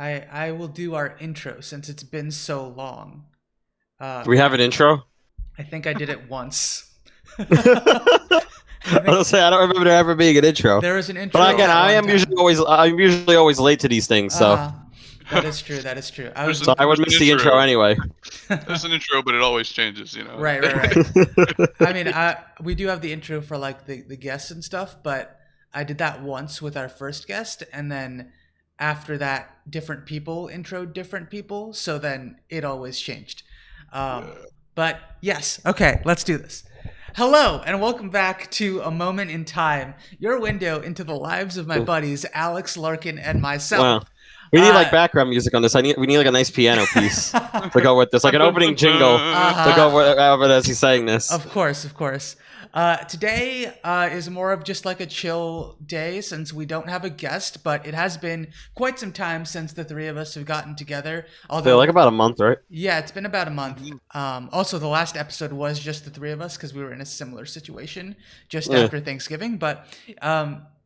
I will do our intro since it's been so long. Do we have an intro? I think I did it once. I don't say I don't remember there ever being an intro. There was an intro. But again, I'm usually always late to these things, so that is true. That is true. I would miss the intro anyway. There's an intro, but it always changes, you know. Right. I mean, we do have the intro for like the guests and stuff, but I did that once with our first guest, and then after that, different people introed different people, so then it always changed. But yes, okay, let's do this. Hello, and welcome back to A Moment in Time, your window into the lives of my buddies, Alex, Larkin, and myself. Wow. We need like background music on this. We need like a nice piano piece to go with this, like an opening jingle to go with as he's saying this. Of course. Today is more of just like a chill day since we don't have a guest, but it has been quite some time since the three of us have gotten together. Although, like about a month, right? Yeah, it's been about a month. Also, the last episode was just the three of us because we were in a similar situation just after Thanksgiving. But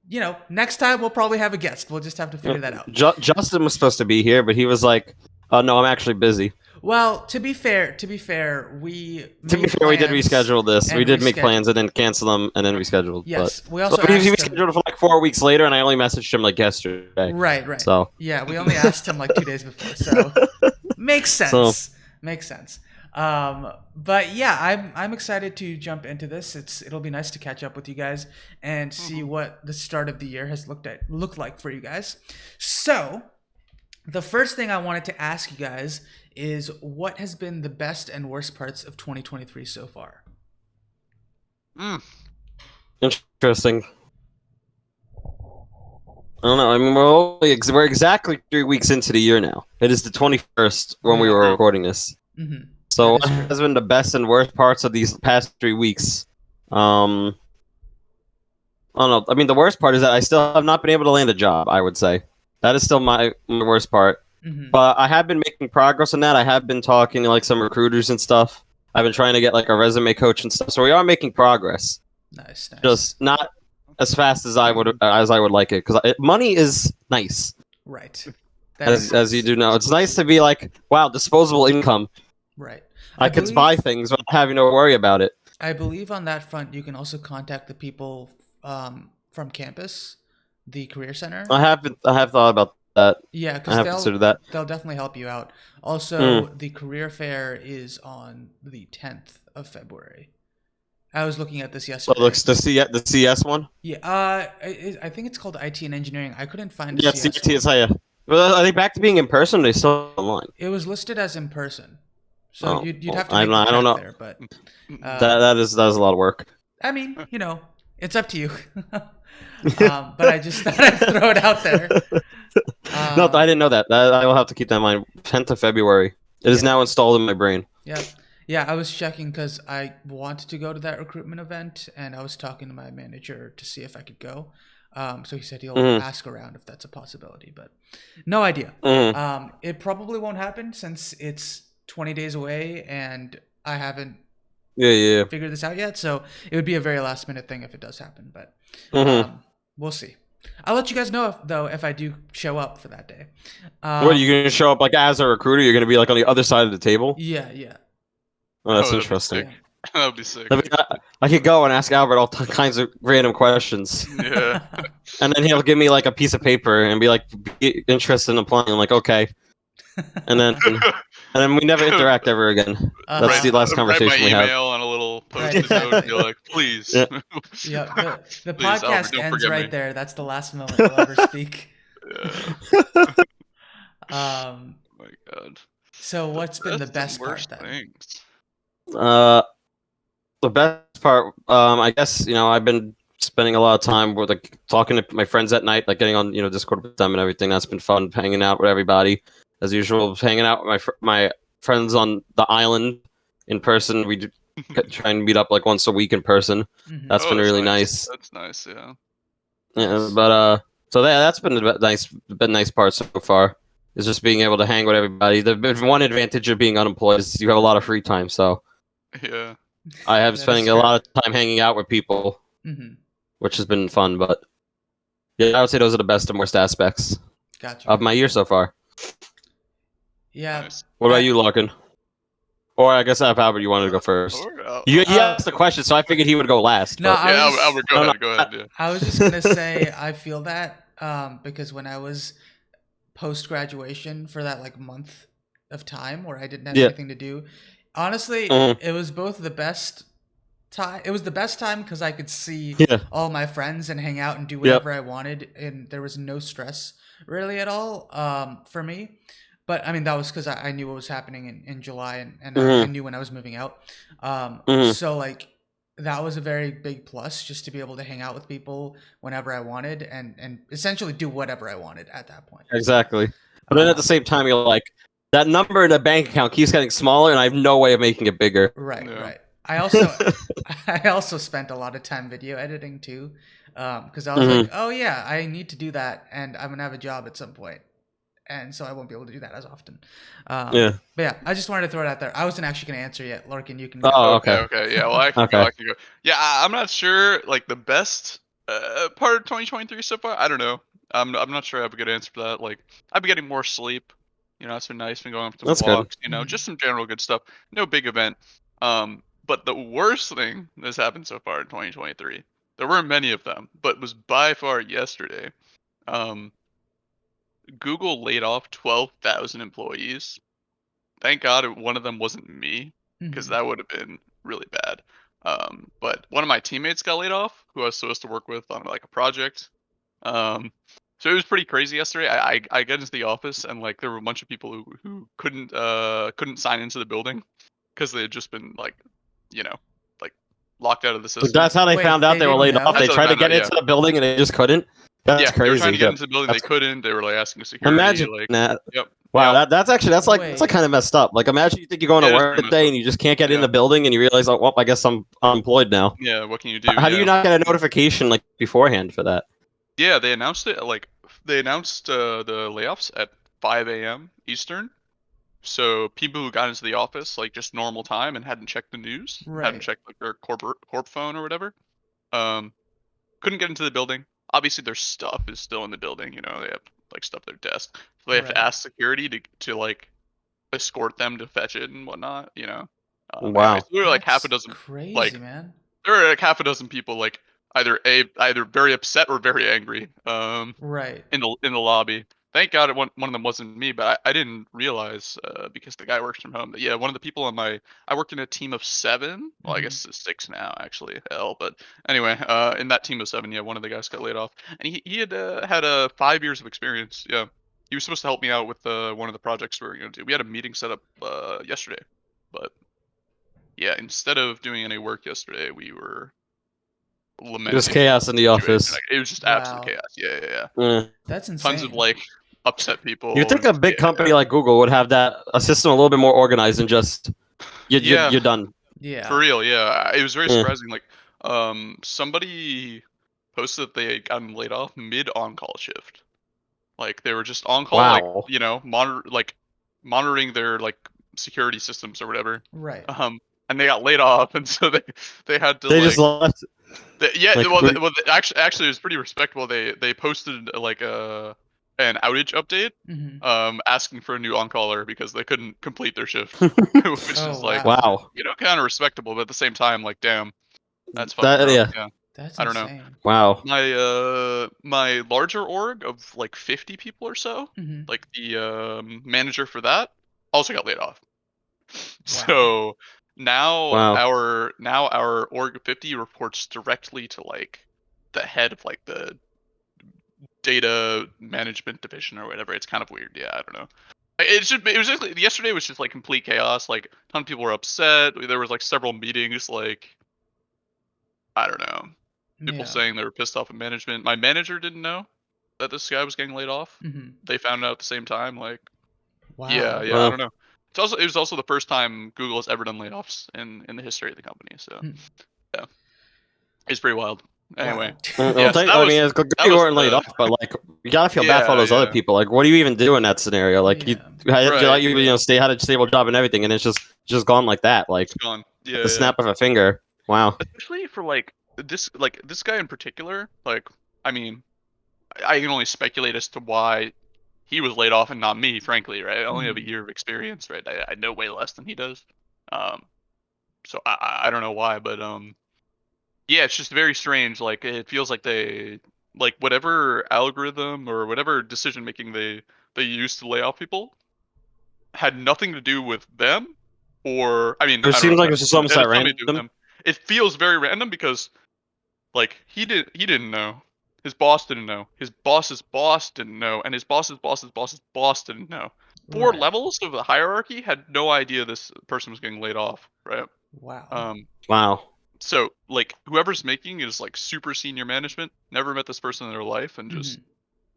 you know, next time we'll probably have a guest. We'll just have to figure that out. Justin was supposed to be here, but he was like, "Oh no, I'm actually busy." Well, to be fair, we did reschedule this. We did make plans and then cancel them and then rescheduled. Yes, but, we also he rescheduled it for like 4 weeks later, and I only messaged him like yesterday. Right. So yeah, we only asked him like 2 days before, so makes sense. Makes sense. But yeah, I'm excited to jump into this. It'll be nice to catch up with you guys and see what the start of the year has looked like for you guys. So, the first thing I wanted to ask you guys is what has been the best and worst parts of 2023 so far? Interesting. I don't know. I mean, we're exactly 3 weeks into the year now. It is the 21st when we were recording this. Mm-hmm. So what has been the best and worst parts of these past 3 weeks? I don't know. I mean, the worst part is that I still have not been able to land a job, I would say. That is still my worst part. Mm-hmm. But I have been making progress on that. I have been talking to like some recruiters and stuff. I've been trying to get like a resume coach and stuff. So we are making progress. Nice. Just not as fast as I would like it, because money is nice. Right. As you do know, it's nice to be like, wow, disposable income. Right. I can buy things without having to worry about it. I believe on that front, you can also contact the people from campus, the career center. I have thought about that. Yeah, I have considered that. They'll definitely help you out. Also, the career fair is on the 10th of February. I was looking at this yesterday. So looks the CS one. Yeah, I think it's called IT and engineering. I couldn't find. Yeah, CT is higher. Well, are they back to being in person? Or are they still online? It was listed as in person, so you'd have to. I don't know. There, but that is a lot of work. I mean, you know, it's up to you. But I just thought I'd throw it out there. No, I didn't know that. I will have to keep that in mind. 10th of February. It is now installed in my brain. Yeah, I was checking because I wanted to go to that recruitment event, and I was talking to my manager to see if I could go. So he said he'll ask around if that's a possibility, but no idea. It probably won't happen since it's 20 days away, and I haven't figured this out yet. So it would be a very last minute thing if it does happen, but we'll see. I'll let you guys know if I do show up for that day. What, are you going to show up like as a recruiter? You're going to be like on the other side of the table? Yeah. Oh, that's interesting. That would be sick. I could go and ask Albert all kinds of random questions. Yeah. And then he'll give me like a piece of paper and be like, be interested in applying. I'm like, okay. And then we never interact ever again. That's the last conversation we have. Write my email on a little post-it note and be like, please. Yeah, the Please, podcast Albert, ends right there. That's the last moment we'll ever speak. Oh my God. So what's been the best part then? Things. The best part, I guess, I've been spending a lot of time with like talking to my friends at night, like getting on, Discord with them and everything. That's been fun, hanging out with everybody as usual. Hanging out with my friends on the island in person. We try and meet up like once a week in person. Mm-hmm. That's been really nice. That's nice, yeah. Yeah, but so that's been a nice part so far. Is just being able to hang with everybody. The one advantage of being unemployed is you have a lot of free time. So yeah, I have spending a lot of time hanging out with people, which has been fun. But yeah, I would say those are the best and worst aspects of my year so far. Yeah. Nice. What about you, Larkin? Or I guess Albert, you wanted to go first. You asked the question, so I figured he would go last. No, But... I Yeah, was just, Albert, go ahead. Go ahead. Yeah. I was just gonna say I feel that because when I was post graduation for that like month of time where I didn't have Yeah. anything to do, honestly, it was both the best time. It was the best time because I could see Yeah. all my friends and hang out and do whatever I wanted, and there was no stress really at all for me. But I mean, that was because I knew what was happening in July, and I knew when I was moving out. So like that was a very big plus, just to be able to hang out with people whenever I wanted, and essentially do whatever I wanted at that point. Exactly. But then at the same time, you're like, that number in the bank account keeps getting smaller, and I have no way of making it bigger. Right, Yeah. right. I also spent a lot of time video editing too, because I was like, oh yeah, I need to do that, and I'm gonna have a job at some point, and so I won't be able to do that as often. Yeah. But yeah, I just wanted to throw it out there. I wasn't actually gonna answer yet. Larkin, you can go. Oh, Okay. okay. Okay. Yeah. Well, I can go. Okay. I can go. Yeah, I'm not sure. Like the best part of 2023 so far. I don't know. I'm not sure I have a good answer for that. Like I've been getting more sleep. You know, it's been nice. Been going for some That's good. walks. You know, just some general good stuff. No big event. But the worst thing that's happened so far in 2023. There weren't many of them, but was by far yesterday. Google laid off 12,000 employees. Thank God one of them wasn't me, because that would have been really bad. But one of my teammates got laid off, who I was supposed to work with on like a project. So it was pretty crazy yesterday. I get into the office and like there were a bunch of people who couldn't sign into the building because they had just been like, you know, like locked out of the system. That's how they Wait, found out they they were didn't laid know? off. They That's how tried they to found get out, into the building and they just couldn't. That's Yeah, they were crazy. trying to get into the building. They couldn't. They were like asking security. Imagine like, that. Yep. Wow, Yep. that's like kind of messed up. Like, imagine you think you're going It to is work pretty today messed and you just can't get in Yeah. the building and you realize, oh, well, I guess I'm unemployed now. Yeah. What can you do? How do Yeah. you not get a notification like beforehand for that? Yeah, they announced it like they announced the layoffs at 5 a.m. Eastern. So people who got into the office like just normal time and hadn't checked the news, hadn't Right. checked like their corp phone or whatever, couldn't get into the building. Obviously, their stuff is still in the building. You know, they have like stuff at their desk, so they have to Right. ask security to like escort them to fetch it and whatnot. You know. Wow. Anyway, so there were like half a That's dozen crazy, like man. there were like half a dozen people like either very upset or very angry Right. in the lobby. Thank God one of them wasn't me, but I didn't realize because the guy works from home. That, yeah, one of the people on I worked in a team of 7. Well, I guess it's 6 now actually. Hell, but anyway, in that team of 7, yeah, one of the guys got laid off, and he had had 5 years of experience. Yeah, he was supposed to help me out with one of the projects we were going to do. We had a meeting set up yesterday, but yeah, instead of doing any work yesterday, we were lamenting. Just chaos in the office. Like, it was just Wow. absolute chaos. Yeah. That's insane. Tons of like upset people. You'd think a and- big yeah. company like Google would have a system a little bit more organized and just Yeah. you're done. Yeah. For real, yeah. It was very Yeah. surprising. Like, somebody posted that they had gotten laid off mid on-call shift. Like they were just on call, Wow. like monitoring their like security systems or whatever. Right. And they got laid off, and so they had to They like just left. Actually it was pretty respectable. They posted like an outage update, asking for a new on-caller because they couldn't complete their shift, which is like wow. you know, kind of respectable, but at the same time, like damn, that's That- fucking rough. yeah. Yeah. That's I don't know. insane. Wow. My larger org of like 50 people or so, like the manager for that also got laid off. So now Wow. our org of 50 reports directly to like the head of like the data management division or whatever. It's kind of weird. Yeah, I don't know. It was just, yesterday was just like complete chaos. Like a ton of people were upset. There was like several meetings. Like I don't know. People saying they were pissed off at management. My manager didn't know that this guy was getting laid off. They found out at the same time. Like, wow. Yeah, I Wow. don't know. It was also the first time Google has ever done layoffs in the history of the company. So, yeah, it's pretty wild. Anyway, Well, yeah, so I mean, it's good you weren't laid off, but like you gotta feel bad for those other people. Like, what do you even do in that scenario? Like, you had a stable job and everything, and it's just gone like that. Like, It's gone. Yeah, at the snap of a finger. Wow. Especially for like this guy in particular. Like, I mean, I can only speculate as to why he was laid off and not me, frankly, right? I only have a year of experience, right? I know way less than he does. So I don't know why, but yeah, it's just very strange. Like it feels like they like whatever algorithm or whatever decision making they used to lay off people had nothing to do with them, or I mean, It I don't know seems if like that it's just almost it that has something to do with random. them. It feels very random because like he didn't know. His boss didn't know. His boss's boss didn't know, and his boss's boss's boss's boss didn't know. Four Right. levels of the hierarchy had no idea this person was getting laid off, right? Wow. Wow. So like whoever's making is like super senior management, never met this person in their life, and just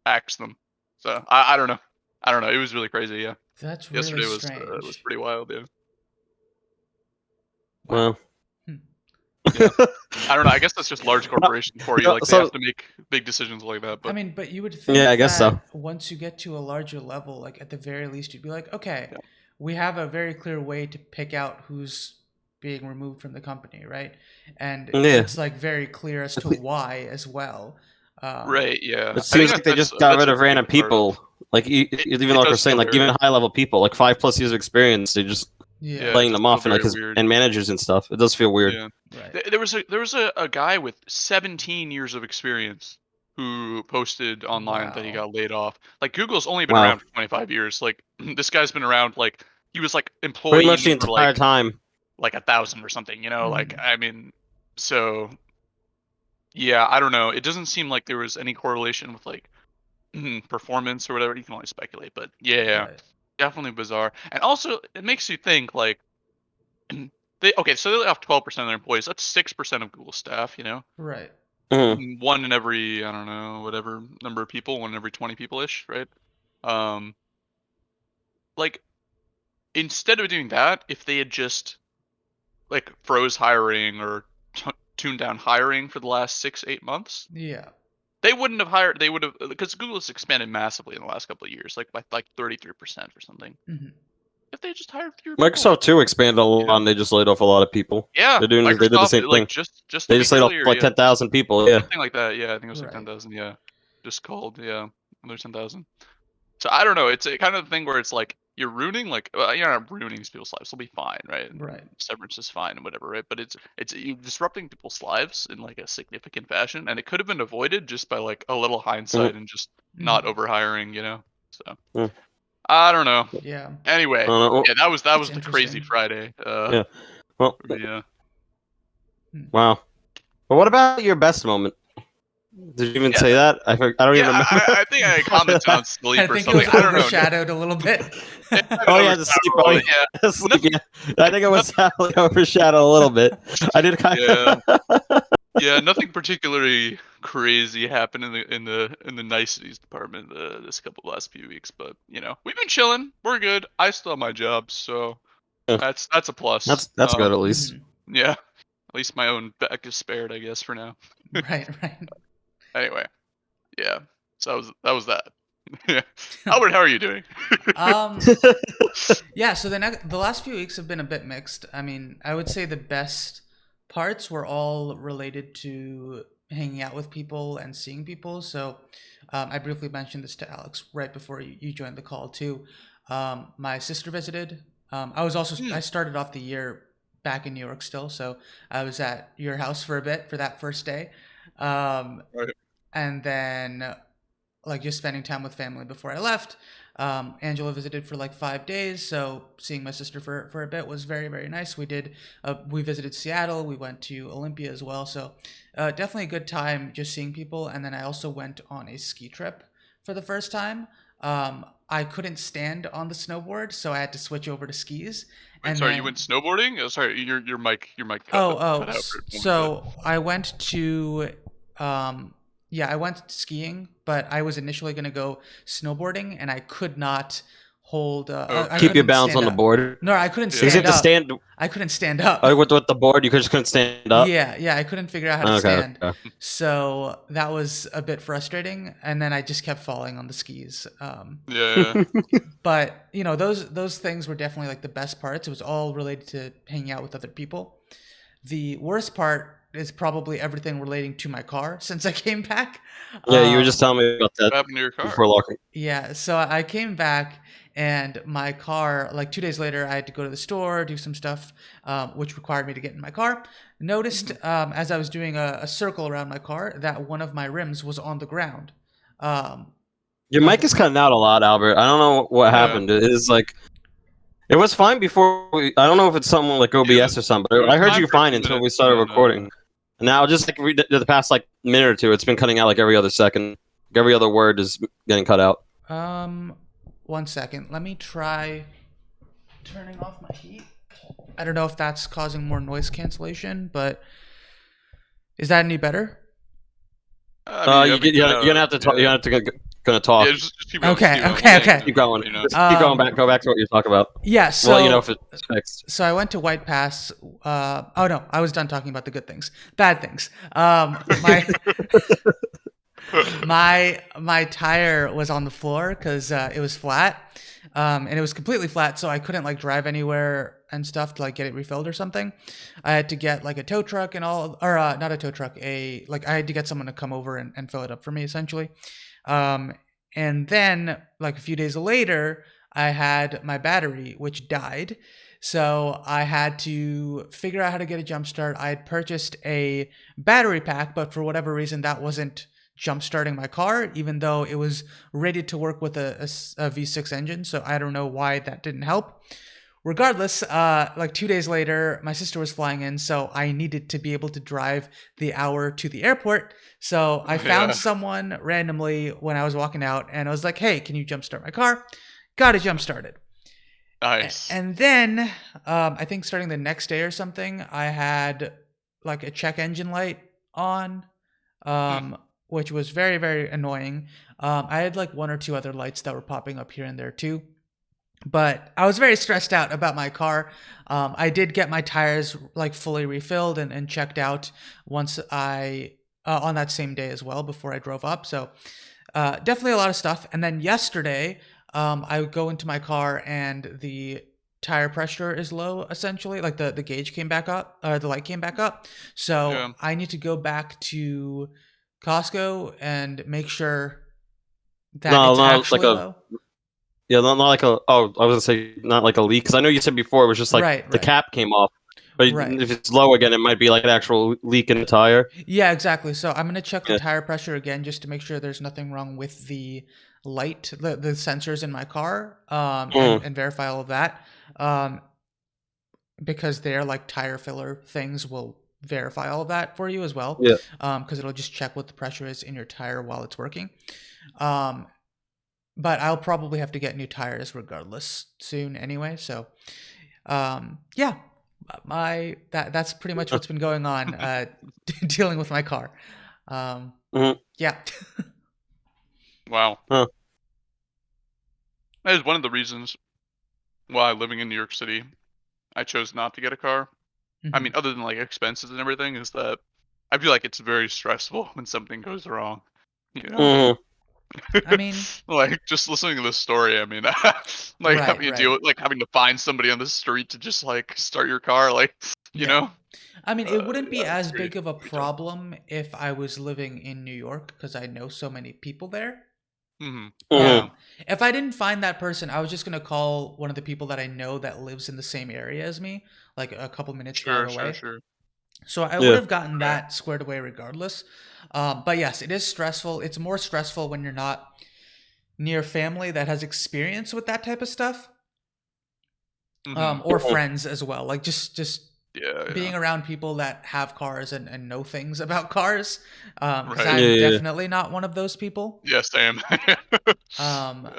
axed them. So I don't know. I don't know. It was really crazy. Yeah. That's really Yesterday was strange. pretty wild. Yeah. Wow. Well. Yeah. I don't know. I guess that's just large corporation for you. Like they have to make big decisions like that. I But mean, but you would Yeah, think I guess so. that once you get to a larger level, like at the very least, you'd be like, okay, yeah. we have a very clear way to pick out who's being removed from the company, right? And Yeah. it's like very clear as to why as well. Right. Yeah. It I seems think like they just got that's rid a of big random part of people. Like even it like we're does saying, feel like even very high level people, like 5+ years of experience, they just Yeah. yeah. It laying does them feel off and like very weird. and managers and stuff. It does feel weird. Yeah. Right. There was a guy with 17 years of experience who posted online that he Wow. got laid off. Like Google's only been Wow. around for 25 years. Like this guy's been around like he was like Pretty much employee the number entire time. like 1,000 or something, you know? Like Mhm. I mean, so yeah, I don't know. It doesn't seem like there was any correlation with like performance or whatever. You can only speculate, but yeah, Right. definitely bizarre. And also it makes you think like they okay, so they lay off 12% of their employees. That's 6% of Google staff, you know? Right. Mhm. One in every, I don't know, whatever number of people, one in every 20 people ish, right? Um, like instead of doing that, if they had just like froze hiring or tuned down hiring for the last 6, 8 months, Yeah. they wouldn't have hired. They would have because Google has expanded massively in the last couple of years, like by like 33% or something. Mhm. If they just hired fewer people, Microsoft too expanded a you lot, know? and they just laid off a lot of people. Yeah, They did the Microsoft same like thing. just a They just week laid off earlier, like yeah, 10,000 people. Yeah. something like that. Yeah, I think it was like Right. 10,000. Yeah, just called. Yeah, another 10,000. So I don't know. It's a kind of thing where it's like you're ruining, like you're not ruining these people's lives. They'll be fine, right? Right. Severance is fine and whatever, right? But it's you disrupting people's lives in like a significant fashion, and it could have been avoided just by like a little hindsight and just not Mhm. overhiring, you know. So Mm. I don't know. Yeah. Anyway, I don't know. yeah, that It's was the crazy interesting. Friday. Yeah. Well. Yeah. Hmm. Wow. But what about your best moment? Did you even Yeah, say that? I don't yeah. even remember. I think I commented on I sleep or think it something. was I don't know. overshadowed a little bit. Yeah, I Oh mean, yeah, the sleep. overshadowed a Oh little bit, yeah. yeah, sleep. Nothing. Yeah, I think it was sadly overshadowed a little bit. I did kind Yeah. of. Yeah, nothing particularly crazy happened in the niceties department this couple last few weeks, but you know we've been chilling. We're good. I still have my job, so that's a plus. That's good at least. Mhm. Yeah, at least my own back is spared, I guess, for now. Right. Right. Anyway, yeah. So that was that. Yeah. Albert, how are you doing? Um. Yeah. So the last few weeks have been a bit mixed. I mean, I would say the best parts were all related to hanging out with people and seeing people. So, I briefly mentioned this to Alex right before you joined the call too. My sister visited. I Hmm, started off the year back in New York still, so I was at your house for a bit for that first day. Um, right. and then like just spending time with family before I left. Angela visited for like 5 days, so seeing my sister for a bit was very very nice. We visited Seattle, we went to Olympia as well, so definitely a good time just seeing people. And then I also went on a ski trip for the first time. I couldn't stand on the snowboard, so I had to switch over to skis. Wait, And sorry, you then went snowboarding? Oh, sorry, your mic cut out for a moment, but so I went to, um, yeah, I went skiing, but I was initially going to go snowboarding, and I could not hold. I Keep your couldn't balance stand on the up. board. No, I couldn't yeah. Is it stand to up. stand I couldn't stand up. with the board? You just couldn't stand up. Yeah, yeah, I couldn't figure out how to Okay. stand. So that was a bit frustrating, and then I just kept falling on the skis. Yeah. But you know, those things were definitely like the best parts. It was all related to hanging out with other people. The worst part is probably everything relating to my car since I came back. Yeah, you were just telling me about What that happened to your car? before Larkin. Yeah, so I came back and my car, like 2 days later, I had to go to the store, do some stuff, which required me to get in my car. Noticed as I was doing a circle around my car that one of my rims was on the ground. Your Like, mic is cutting out a lot, Albert. I don't know what Yeah. happened. It is like it was fine before. I don't know if it's something like OBS or something, It but was I heard fine you for a fine few until we minutes, started and then, recording. And now, just like the past like minute or two, it's been cutting out like every other second. Every other word is getting cut out. 1 second. Let me try turning off my heat. I don't know if that's causing more noise cancellation, but is that any better? I mean, You're gonna have to talk. You're gonna talk. Yeah, just keep going. Okay, Just keep okay, going. okay. Keep going. You know. Just keep going back. Go back to what you're talking about. Yeah, so Well, if it's fixed. So I went to White Pass. Oh no, I was done talking about the good things. Bad things. My tire was on the floor because it was flat, and it was completely flat, so I couldn't like drive anywhere and stuff to like get it refilled or something. I had to get like a tow truck and all, or not a tow truck, I had to get someone to come over and fill it up for me essentially. And then like a few days later, I had my battery which died. So I had to figure out how to get a jump start. I had purchased a battery pack, but for whatever reason that wasn't jump starting my car, even though it was rated to work with a V6 engine. So I don't know why that didn't help. Regardless, like 2 days later, my sister was flying in, so I needed to be able to drive the hour to the airport. So I found someone randomly when I was walking out, and I was like, "Hey, can you jumpstart my car?" Got it jump started. Nice. And then I think starting the next day or something, I had like a check engine light on, which was very, very annoying. I had like one or two other lights that were popping up here and there too. But I was very stressed out about my car. I did get my tires like fully refilled and checked out once I on that same day as well before I drove up. So definitely a lot of stuff. And then yesterday, I go into my car and the tire pressure is low essentially. Like the gauge came back up, or the light came back up. So I need to go back to Costco and make sure that it's actually low. Yeah, not like a. Oh, I was gonna say not like a leak because I know you said before it was just like the cap came off, but if it's low again, it might be like an actual leak in the tire. Yeah, exactly. So I'm gonna check the tire pressure again just to make sure there's nothing wrong with the light, the sensors in my car, and verify all of that, because they're like tire filler things will verify all of that for you as well. Yeah. Because it'll just check what the pressure is in your tire while it's working. But I'll probably have to get new tires regardless soon anyway. So, yeah, that's pretty much what's been going on, dealing with my car. Yeah. Wow. Huh. That is one of the reasons why living in New York City, I chose not to get a car. I mean, other than like expenses and everything, is that I feel like it's very stressful when something goes wrong. You know. I mean, like just listening to this story, I mean, like having to deal with like having to find somebody on the street to just like start your car, like you know. I mean, it wouldn't be as big of a problem if I was living in New York because I know so many people there. If I didn't find that person, I was just gonna call one of the people that I know that lives in the same area as me, like a couple minutes drive away. So I would have gotten that squared away regardless. But yes, it is stressful. It's more stressful when you're not near family that has experience with that type of stuff, or friends as well. Like just being around people that have cars and know things about cars. Because I'm definitely not one of those people. Yes, I am.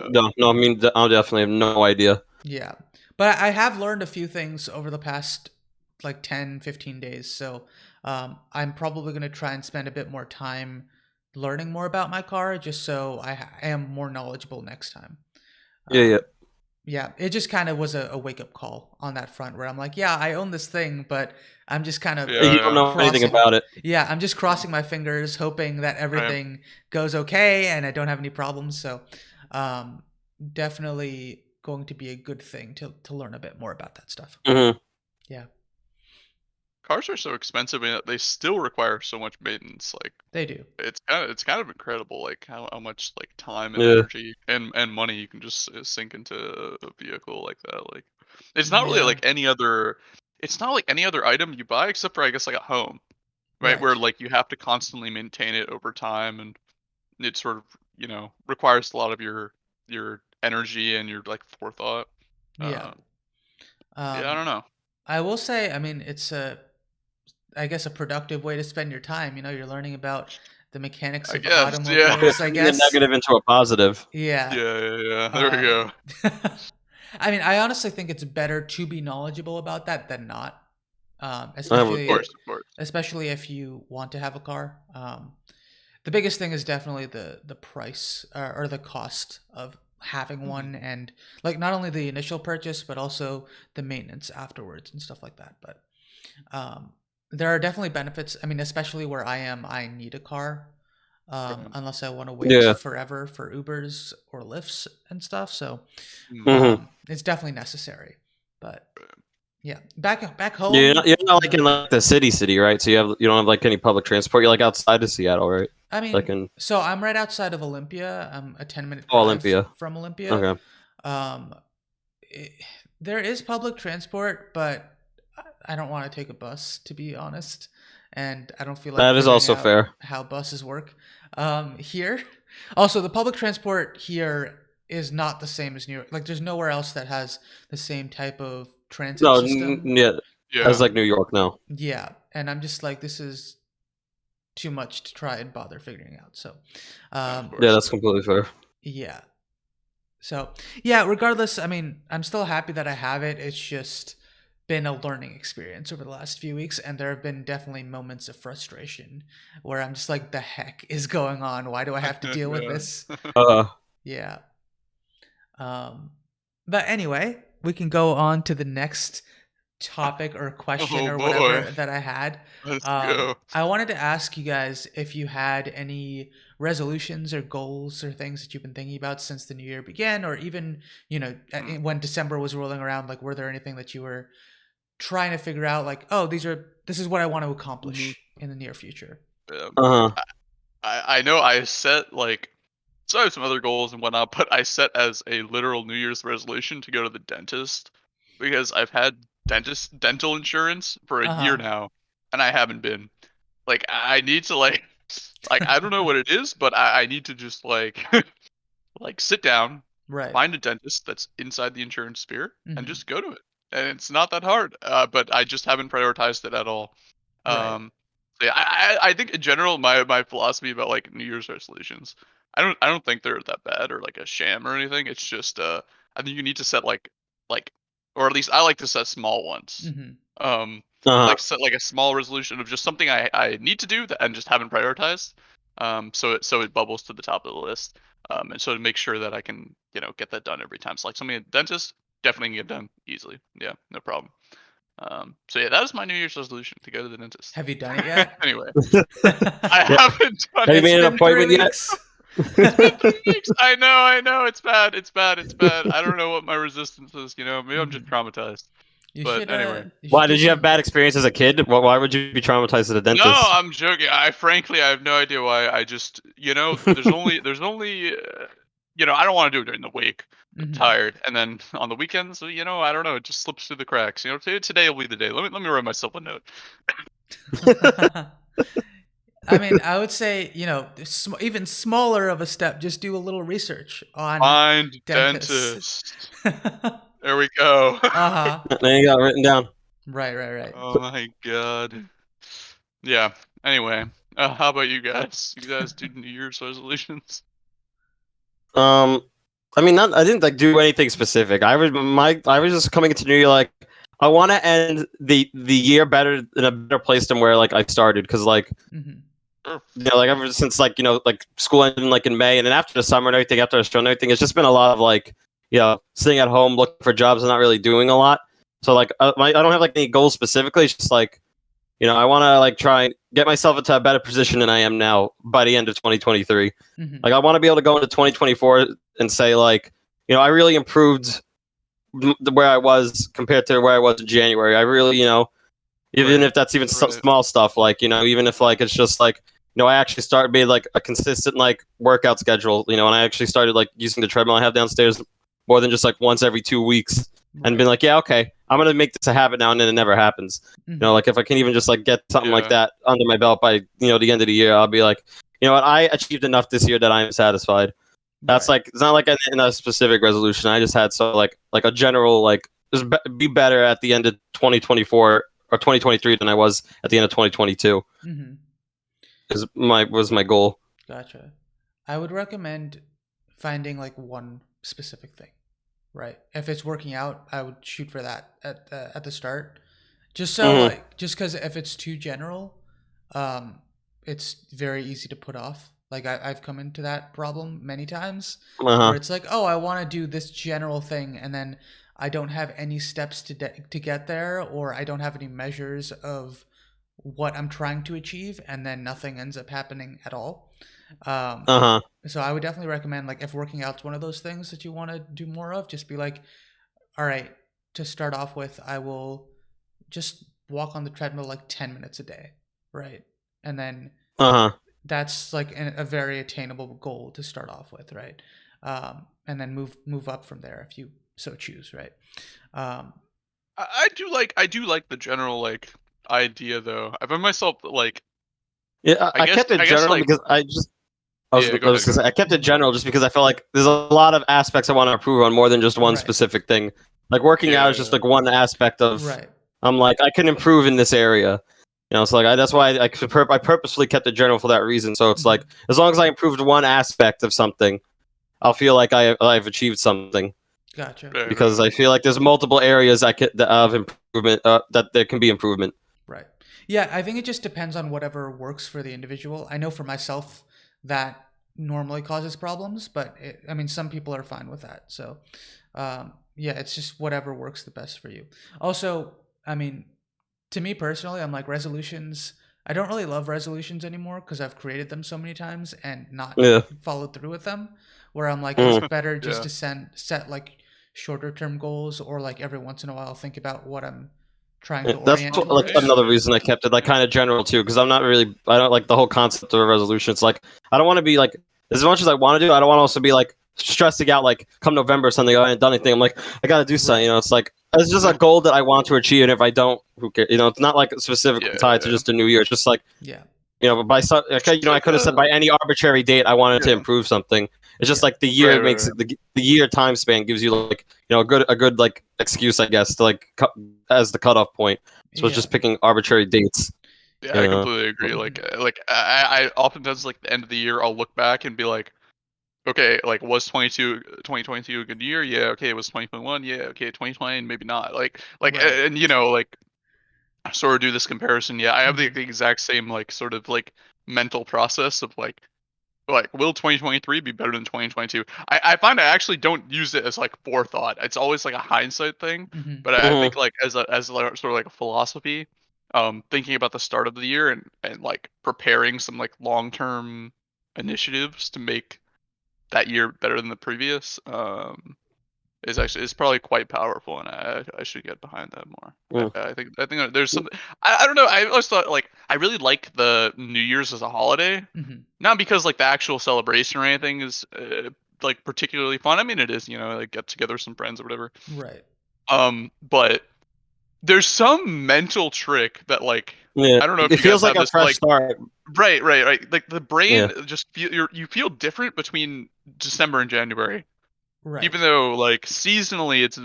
No, I mean, I definitely have no idea. Yeah, but I have learned a few things over the past like 10, 15 days. So I'm probably going to try and spend a bit more time learning more about my car just so I am more knowledgeable next time. Yeah, it just kind of was a wake-up call on that front where I'm like, yeah, I own this thing, but I'm just kind of you don't know anything about it. Yeah, I'm just crossing my fingers, hoping that everything goes okay and I don't have any problems. So definitely going to be a good thing to learn a bit more about that stuff. Yeah. cars are so expensive and they still require so much maintenance. Like They do. it's kind of incredible, like how much like time and Yeah. energy and money you can just sink into a vehicle like that. Like it's not really Yeah. like any other. It's not like any other item you buy except for I guess like a home, right? Where Right. like you have to constantly maintain it over time, and it sort of requires a lot of your energy and your like forethought. Yeah. Uh, yeah, I don't know. I will say, I mean, it's I guess, a productive way to spend your time. You're learning about the mechanics I of guess, yeah. Yeah, automobiles, I turning a guess. negative into a positive. Yeah. Yeah. There we go. I mean, I honestly think it's better to be knowledgeable about that than not. Of would- course, Especially of course. especially if you want to have a car. The biggest thing is definitely the price or the cost of having one, and like not only the initial purchase but also the maintenance afterwards and stuff like that. But there are definitely benefits. I mean, especially where I am, I need a car Right. unless I want to wait Yeah. forever for Ubers or Lyfts and stuff. So Mhm. it's definitely necessary. But yeah, back home. Yeah, you're not like in like the city, right? So you don't have like any public transport. You're like outside of Seattle, right? I mean, Like in so I'm right outside of Olympia. I'm a 10-minute drive Olympia. from Olympia. Okay. Um, it, there is public transport, but I don't want to take a bus, to be honest, and I don't feel like That is figuring also out fair. how buses work here. Also, the public transport here is not the same as New York. Like, there's nowhere else that has the same type of transit No, system. yeah, Yeah. that's like New York now. Yeah, and I'm just like, this is too much to try and bother figuring out. So, Of Yeah, course. that's completely fair. yeah. So, yeah, regardless, I mean, I'm still happy that I have it. It's just been a learning experience over the last few weeks, and there have been definitely moments of frustration where I'm just like, the heck is going on? Why do I have to deal with Yeah. this? Uh, Yeah. But anyway, we can go on to the next topic or question Oh or boy. whatever that I had. Let's go. I wanted to ask you guys if you had any resolutions or goals or things that you've been thinking about since the new year began, or even, when December was rolling around, like, were there anything that you were trying to figure out, like, oh, this is what I want to accomplish in the near future? Yeah. uh-huh. I know I set like so I have some other goals and whatnot, but I set as a literal New Year's resolution to go to the dentist because I've had dental insurance for a year Uh-huh. now, and I haven't been. Like I need to like I don't know what it is, but I need to just like like sit down, Right. find a dentist that's inside the insurance sphere, and Mhm. just go to it. And it's not that hard, but I just haven't prioritized it at all. Right. So yeah, I think in general my philosophy about like New Year's resolutions, I don't think they're that bad or like a sham or anything. It's just I think you need to set like or at least I like to set small ones. Mhm. Uh-huh. Like set like a small resolution of just something I need to do that and just haven't prioritized. So it bubbles to the top of the list. And so to make sure that I can get that done every time. So like something at the dentist definitely can get done easily. Yeah, no problem. So yeah, that is my New Year's resolution to go to the dentist. Have you done it yet? Anyway, I Yeah. haven't done Have you it. made It's an been 3 appointment yet? weeks. It's been 3 weeks. I know. It's bad. I don't know what my resistance is. Maybe I'm just Mhm. traumatized. You But should anyway. Why do did you have some. bad experience as a kid? Why would you be traumatized at a No, dentist? I'm joking. I have no idea why. I just, there's only, I don't want to do it during the week. I'm Mhm. tired, and then on the weekends, I don't know. It just slips through the cracks. Today will be the day. Let me write myself a note. I mean, I would say, even smaller of a step, just do a little research on Find dentists. dentist. There we go. Uh-huh. There you go, written down. Right. Oh my god. Yeah. Anyway, how about you guys? You guys do New Year's resolutions? I mean, I didn't like do anything specific. I was just coming into New Year like I want to end the year better in a better place than where like I started because like Mhm. like ever since like like school ended like in May and then after the summer and everything after the show and everything it's just been a lot of like sitting at home looking for jobs and not really doing a lot. So like I don't have like any goals specifically. It's just like I want to like try and get myself into a better position than I am now by the end of 2023. Mhm. Like I want to be able to go into 2024 and say like, I really improved where I was compared to where I was in January. I really, even Right. if that's even Right. small stuff, like, even if like it's just like, I actually made like a consistent like workout schedule, and I actually started like using the treadmill I have downstairs more than just like once every 2 weeks, and been Right. like, yeah, okay, I'm gonna make this a habit now, and then it never happens. Mhm. Like if I can even just like get something like Yeah. that under my belt by the end of the year, I'll be like, you know what, I achieved enough this year that I'm satisfied. That's Right. like, it's not like a specific resolution. I just had like a general like just be better at the end of 2024 or 2023 than I was at the end of 2022 Mhm. was my goal. Gotcha. I would recommend finding like one specific thing, right? If it's working out, I would shoot for that at the start. Just so Hmm. like just because if it's too general, um, it's very easy to put off. Like I've come into that problem many times where Uh-huh. it's like, oh, I want to do this general thing, and then I don't have any steps to get there, or I don't have any measures of what I'm trying to achieve, and then nothing ends up happening at all. Um, Uh-huh. so I would definitely recommend, like, if working out's one of those things that you want to do more of, just be like, all right, to start off with, I will just walk on the treadmill like 10 minutes a day, right? And then Uh-huh. that's like a very attainable goal to start off with, right? And then move up from there if you so choose, right? Um, I do like the general like idea though. I find myself like Yeah, I kept it I guess general like because yeah, I was gonna say I kept it general just because I felt like there's a lot of aspects I want to improve on more than just one right, specific thing. Like working out is just yeah. like one aspect of. right. I'm like I can improve in this area. So like that's why I purposefully kept it general for that reason. So it's Mhm. like as long as I improved one aspect of something, I'll feel like I've achieved something, Gotcha. Right, because right. I feel like there's multiple areas of improvement, that there can be improvement. Right. Yeah, I think it just depends on whatever works for the individual. I know for myself that normally causes problems, but I mean, some people are fine with that. So, yeah, it's just whatever works the best for you. Also, I mean, to me personally, I'm like resolutions. I don't really love resolutions anymore because I've created them so many times and not Yeah. followed through with them. Where I'm like, it's Mhm. better just Yeah. to set like shorter term goals, or like every once in a while think about what I'm trying Yeah, to that's orient Oh, like towards. another reason I kept it like kind of general too, because I don't like the whole concept of a resolution. It's like I don't want to be like, as much as I want to do, I don't want to also be like stressing out like come November or something. I haven't done anything. I'm like I got to do something. Right. It's like it's just a goal that I want to achieve, and if I don't, who cares? It's not like specifically yeah, tied to yeah. just a new year. It's just like Yeah. but by some, okay, It's I like could have said by any arbitrary date I wanted to yeah. improve something. It's just Yeah. like the Right, year right, makes right. it the year time span gives you like a good like excuse, I guess, to like as the cutoff point. So it's Yeah. just picking arbitrary dates. Yeah, You I know. completely agree. Mhm. Like I oftentimes like the end of the year I'll look back and be like, okay, like was 2022 a good year? Yeah, okay, was 2021? Yeah, okay, 2020 maybe not. Like Right. and like sort of do this comparison. Yeah, I have Mhm. the exact same like sort of like mental process of like will 2023 be better than 2022? I find I actually don't use it as like forethought. It's always like a hindsight thing. Mhm. But I think Hmm. like sort of like a philosophy, thinking about the start of the year and like preparing some like long term initiatives to make that year better than the previous. Is probably quite powerful, and I should get behind that more. I think that there's some. I don't know. I always thought like I really like the New Year's as a holiday, Mhm. not because like the actual celebration or anything is like particularly fun. I mean, it is, like get together with some friends or whatever. Right. But there's some mental trick that like Yeah, I don't know if it you guys feels like have a this, but fresh like start. right. Like the brain Yeah. just you feel different between December and January. Even Right. though like seasonally it's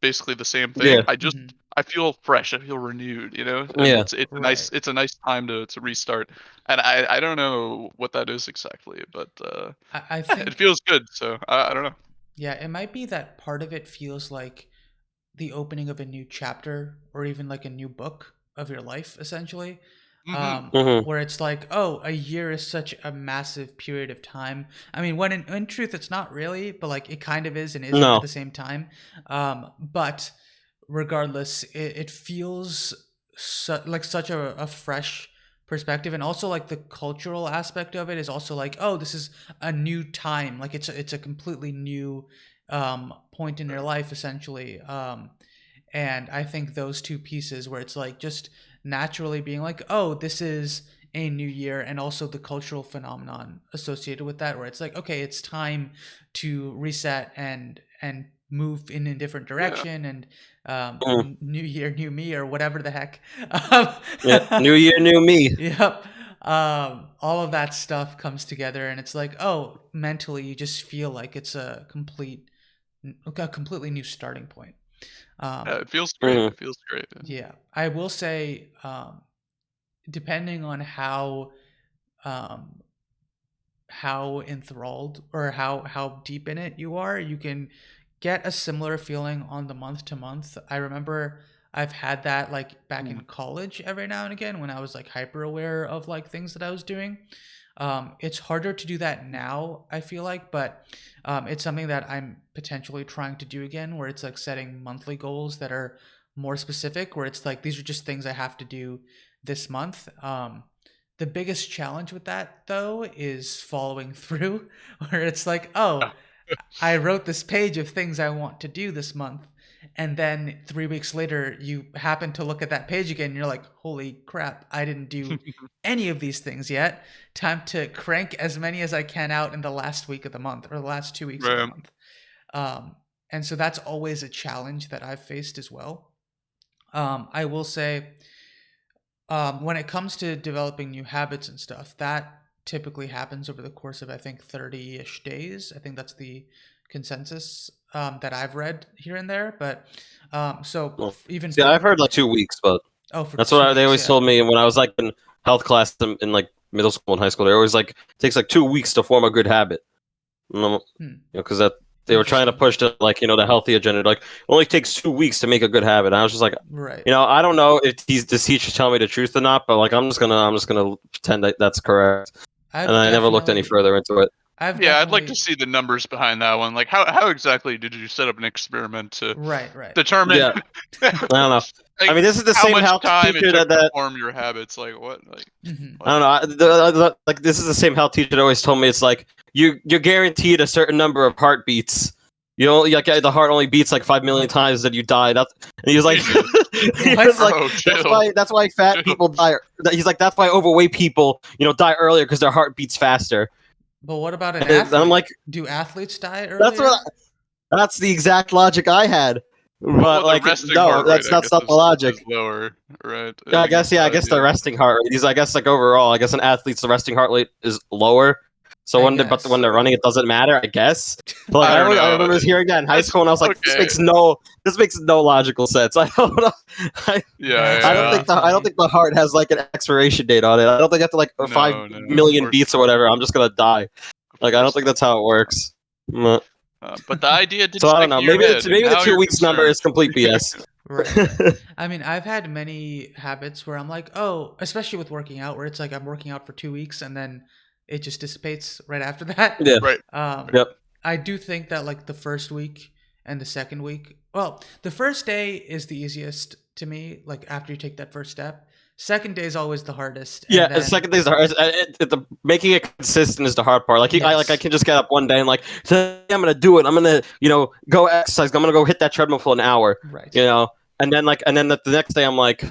basically the same thing, Yeah. Mhm. I feel fresh, I feel renewed, and Yeah. it's Right. a nice time to restart. And I don't know what that is exactly, but I it think, feels good. So I don't know. yeah, it might be that part of it feels like the opening of a new chapter or even like a new book of your life, essentially. Hmm. Hmm. Where it's like, oh, a year is such a massive period of time. I mean, when in truth it's not really, but like it kind of is and isn't at No. the same time. But regardless, it feels like such a fresh perspective, and also like the cultural aspect of it is also like, oh, this is a new time. Like it's a completely new point in your life, essentially. And I think those two pieces, where it's like just naturally being like, oh, this is a new year, and also the cultural phenomenon associated with that, where it's like, okay, it's time to reset and move in a different Yeah. direction, and Mm. new year, new me, or whatever the heck. Um, Yeah. New year, new me. Yep. All of that stuff comes together, and it's like, oh, mentally, you just feel like it's a completely new starting point. Yeah, it feels great. Mm. It feels great. Yeah, I will say, depending on um, how enthralled or how deep in it you are, you can get a similar feeling on the month to month. I remember I've had that like back in Mm. college every now and again when I was like hyper aware of like things that I was doing. It's harder to do that now, I feel like, but it's something that I'm potentially trying to do again, where it's like setting monthly goals that are more specific, where it's like these are just things I have to do this month. The biggest challenge with that though is following through, where it's like, oh, I wrote this page of things I want to do this month, and then 3 weeks later you happen to look at that page again and you're like, holy crap, I didn't do any of these things yet. Time to crank as many as I can out in the last week of the month, or the last 2 weeks of the Right. month. And so that's always a challenge that I've faced as well. I will say, when it comes to developing new habits and stuff, that typically happens over the course of, I think, 30-ish days. I think that's the consensus that I've read here and there. But Well, even see, for I've heard like 2 weeks, but for that's two what they weeks, always yeah. told me when I was like in health class in like middle school and high school. They're always like, it takes like 2 weeks to form a good habit. Because that they were trying to Interesting. push the like the healthy agenda. Like, it only takes 2 weeks to make a good habit. And I was just like, Right. I don't know if the teacher's telling me the truth or not, but like I'm just gonna pretend that that's correct. And I've I never looked any definitely, further into it. I've Yeah, I'd like to definitely, see the numbers behind that one. Like, how exactly did you set up an experiment to right. determine Yeah, I don't know. I like mean, this is the how same much health time it teacher took to that form your habits? Like, what? Like, Hmm. I what? don't know. Like this is the same health teacher that always told me it's like you're guaranteed a certain number of heartbeats. You know, like the heart only beats like 5 million times that you die. And he was like, Jesus. he What? was like, Bro, that's chill. why fat Chill. people die. He's like, that's why overweight people, die earlier because their heart beats faster. But what about an And I'm athlete? like, Do athletes die that's what. earlier? That's the exact logic I had. Well, But the like, resting no, heart rate, that's I that's guess, not the is logic. lower, right? Yeah, I guess I the guess the idea. resting heart rate. I guess like overall, I guess an athlete's the resting heart rate is lower. So I but when guess. they're running, it doesn't matter. I guess. But like I don't I know. remember hearing that in high That's school, and I was like, okay. this makes no logical sense. I don't know. Yeah, That's I don't yeah. really think I don't funny. think the heart has like an expiration date on it. I don't think after like five No, of million course beats or not. whatever, I'm just gonna die. Of Like I don't course think not. that's how it works. Mm. But the idea did So I don't stick know. in your head, and Maybe the now two you're weeks number concerned. is complete BS. Right. I mean, I've had many habits where I'm like, oh, especially with working out, where it's like I'm working out for 2 weeks and then it just dissipates right after that. Yeah. Right. Yep. I do think that like the first week and the second week, well, the first day is the easiest to me, like after you take that first step. Second day is always the hardest, Yeah, and the then second day is the hardest. Making it consistent is the hard part. Like, yes, I can just get up one day and like, today I'm gonna do it. I'm gonna, go exercise. I'm gonna go hit that treadmill for an hour. right, And then the next day I'm like,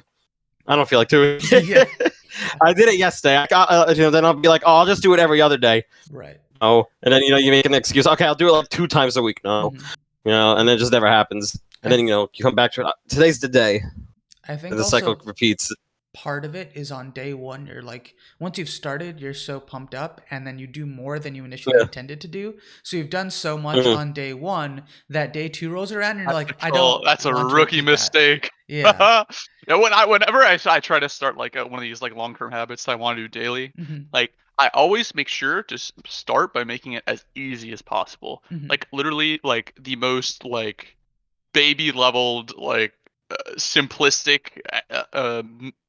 I don't feel like doing yeah, it. I did it yesterday. I got, then I'll be like, oh, I'll just do it every other day. right. Oh, and then you make an excuse. Okay, I'll do it like 2 times a week. No, Mhm. and then it just never happens. And then you come back to it. Today's the day, I think and the cycle also repeats. part of it is on day one. You're like, once you've started, you're so pumped up, and then you do more than you initially Yeah. intended to do. So you've done so much Mhm. on day one that day two rolls around, and you're like, I Oh, don't that's a want to rookie repeat that. mistake. Yeah. Yeah, whenever I try to start like one of these like long-term habits that I want to do daily, Hmm. like I always make sure to start by making it as easy as possible. Hmm. Like literally like the most like baby leveled like simplistic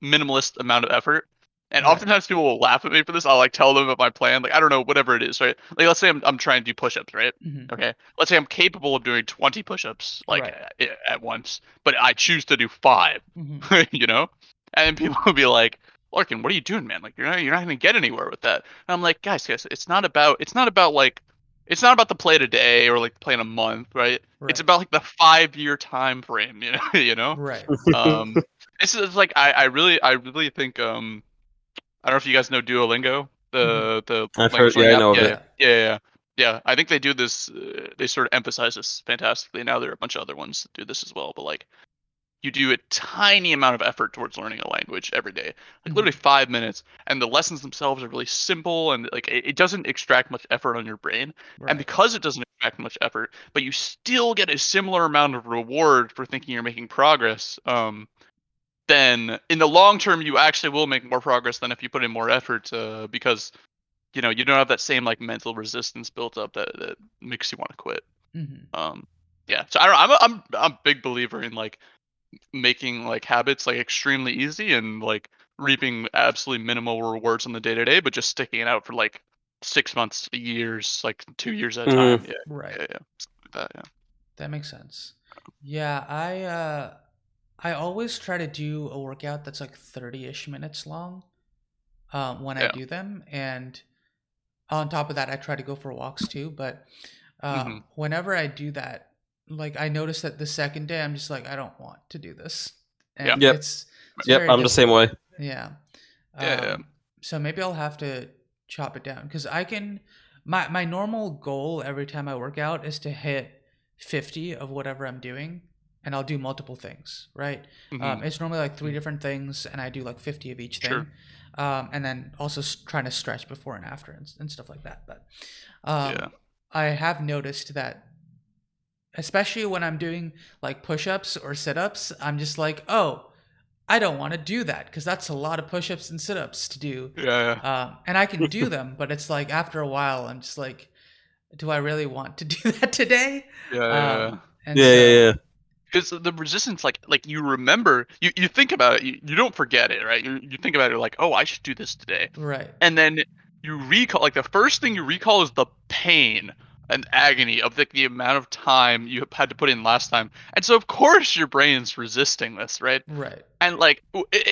minimalist amount of effort. And Right. oftentimes people will laugh at me for this. I'll like tell them about my plan. Like I don't know, whatever it is, right? Like let's say I'm trying to do push-ups, right? Hmm. Okay. Let's say I'm capable of doing 20 push-ups like Right. at once, but I choose to do 5. Hmm. you know? And then people will be like, "Larkin, what are you doing, man? Like you're not going to get anywhere with that." And I'm like, "Guys, it's not about like it's not about the play today or like play in a month, right? It's Right. about like the 5-year time frame, you know. Right. Um, it's like I really think I don't know if you guys know Duolingo, Mhm. the I've heard. language Yeah, learning I app. know of Yeah, it. Yeah. yeah, yeah, yeah. Yeah, I think they do this. They sort of emphasize this fantastically. Now there are a bunch of other ones that do this as well, but like you do a tiny amount of effort towards learning a language every day, like literally Mhm. 5 minutes, and the lessons themselves are really simple, and like it doesn't extract much effort on your brain, and Right. because it doesn't extract much effort, but you still get a similar amount of reward for thinking you're making progress. Then in the long term, you actually will make more progress than if you put in more effort, because you don't have that same like mental resistance built up that makes you want to quit. Mhm. Um, yeah, so I don't. I'm a big believer in like making like habits like extremely easy and like reaping absolutely minimal rewards on the day to day, but just sticking it out for like 6 months, years, like 2 years at a time. Hmm. Yeah, Right. yeah, yeah. Something like that. Yeah. That makes sense. Yeah, I always try to do a workout that's like 30-ish minutes long when I Yeah. do them, and on top of that I try to go for walks too, but Mm-hmm. whenever I do that, like I notice that the second day I'm just like I don't want to do this. Yeah. And Yep. it's Yep. very I'm the same difficult. way. Yeah. Yeah. Yeah. So maybe I'll have to chop it down because I can. My normal goal every time I work out is to hit 50 of whatever I'm doing, and I'll do multiple things. Right? Mm-hmm. It's normally like three different things, and I do like 50 of each Sure. thing, and then also trying to stretch before and after and stuff like that. But Yeah. I have noticed that especially when I'm doing like push-ups or sit-ups, I'm just like, oh, I don't want to do that because that's a lot of push-ups and sit-ups to do, Yeah. and I can do them, but it's like after a while, I'm just like, do I really want to do that today? Yeah. Yeah. Yeah. And Yeah, yeah, so, yeah. Because the resistance, like you remember, you think about it, you don't forget it, right? You think about it, like, oh, I should do this today, right, and then you recall, like the first thing you recall is the pain and agony of the amount of time you had to put in last time, and so of course your brain's resisting this, right? right, And like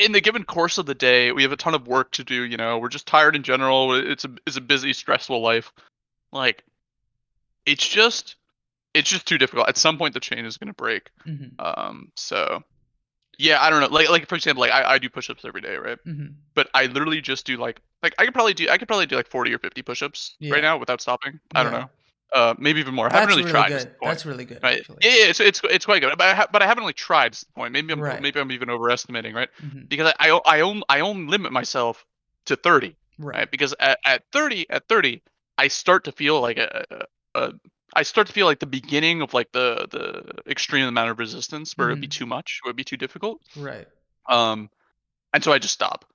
in the given course of the day, we have a ton of work to do. We're just tired in general. It's a busy, stressful life. Like it's just it's just too difficult. At some point, the chain is gonna break. mm-hmm, So yeah, I don't know. Like for example, like I do push-ups every day, right? mm-hmm, But I literally just do like I could probably do like 40 or 50 push-ups right yeah, now without stopping. I don't yeah, know. Maybe even more. I haven't that's really really tried. Is good. the point, That's really good, right? actually. Yeah, yeah. It's quite good. But I haven't really tried. Is the point. Right, Maybe I'm even overestimating, right? mm-hmm, Because I only limit myself to 30, right, right? Because at 30 I start to feel like a I start to feel like the beginning of like the extreme amount of resistance where it'd be mm-hmm, too much, where it'd be too difficult. right, Um, and so I just stop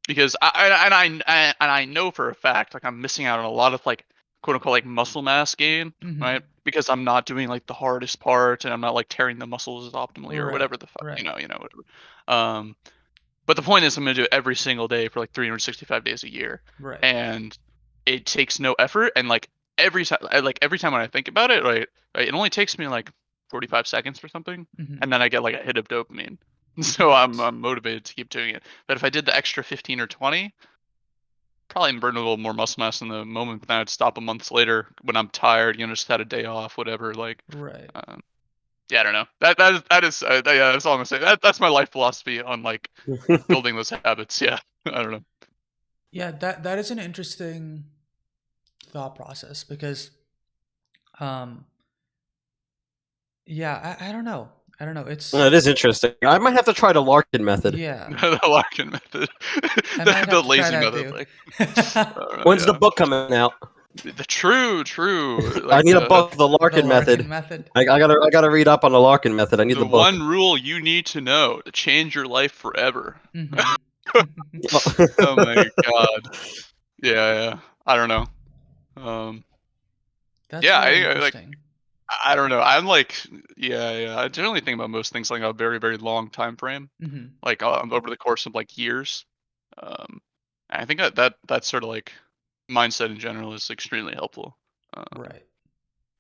because I know for a fact like I'm missing out on a lot of like quote unquote like muscle mass gain, mm-hmm, right? Because I'm not doing like the hardest part and I'm not like tearing the muscles as optimally or right, whatever the fuck, right, whatever. Um, but the point is I'm gonna do it every single day for like 365 days a year, right, and it takes no effort. And like every time when I think about it, right, it only takes me like 45 seconds or something, mm-hmm, and then I get like a hit of dopamine. So right, I'm motivated to keep doing it. But if I did the extra 15 or 20, probably burn a little more muscle mass in the moment. But then I'd stop a month later when I'm tired, just had a day off, whatever. Like, right. um, yeah, I don't know. Yeah, that's all I'm gonna say. That's my life philosophy on like building those habits. Yeah, I don't know. Yeah, that is an interesting thought process because, um, yeah, I don't know. I don't know. It's It is interesting. I might have to try the Larkin method. yeah. The Larkin method, I might the have to try lazy that method. too. Like, I don't know. When's the Yeah, book coming out? the true. I Like need a book, the The Larkin Larkin method. method. I gotta read up on the Larkin method. I need the the book. one rule you need to know to change your life forever. Hmm. Oh my god. Yeah. I don't know. Um, That's yeah, really like interesting. I don't know. I'm like, yeah. I generally think about most things like a very, very long time frame, Hmm. like over the course of like years. Um, and I think that sort of like mindset in general is extremely helpful. Right.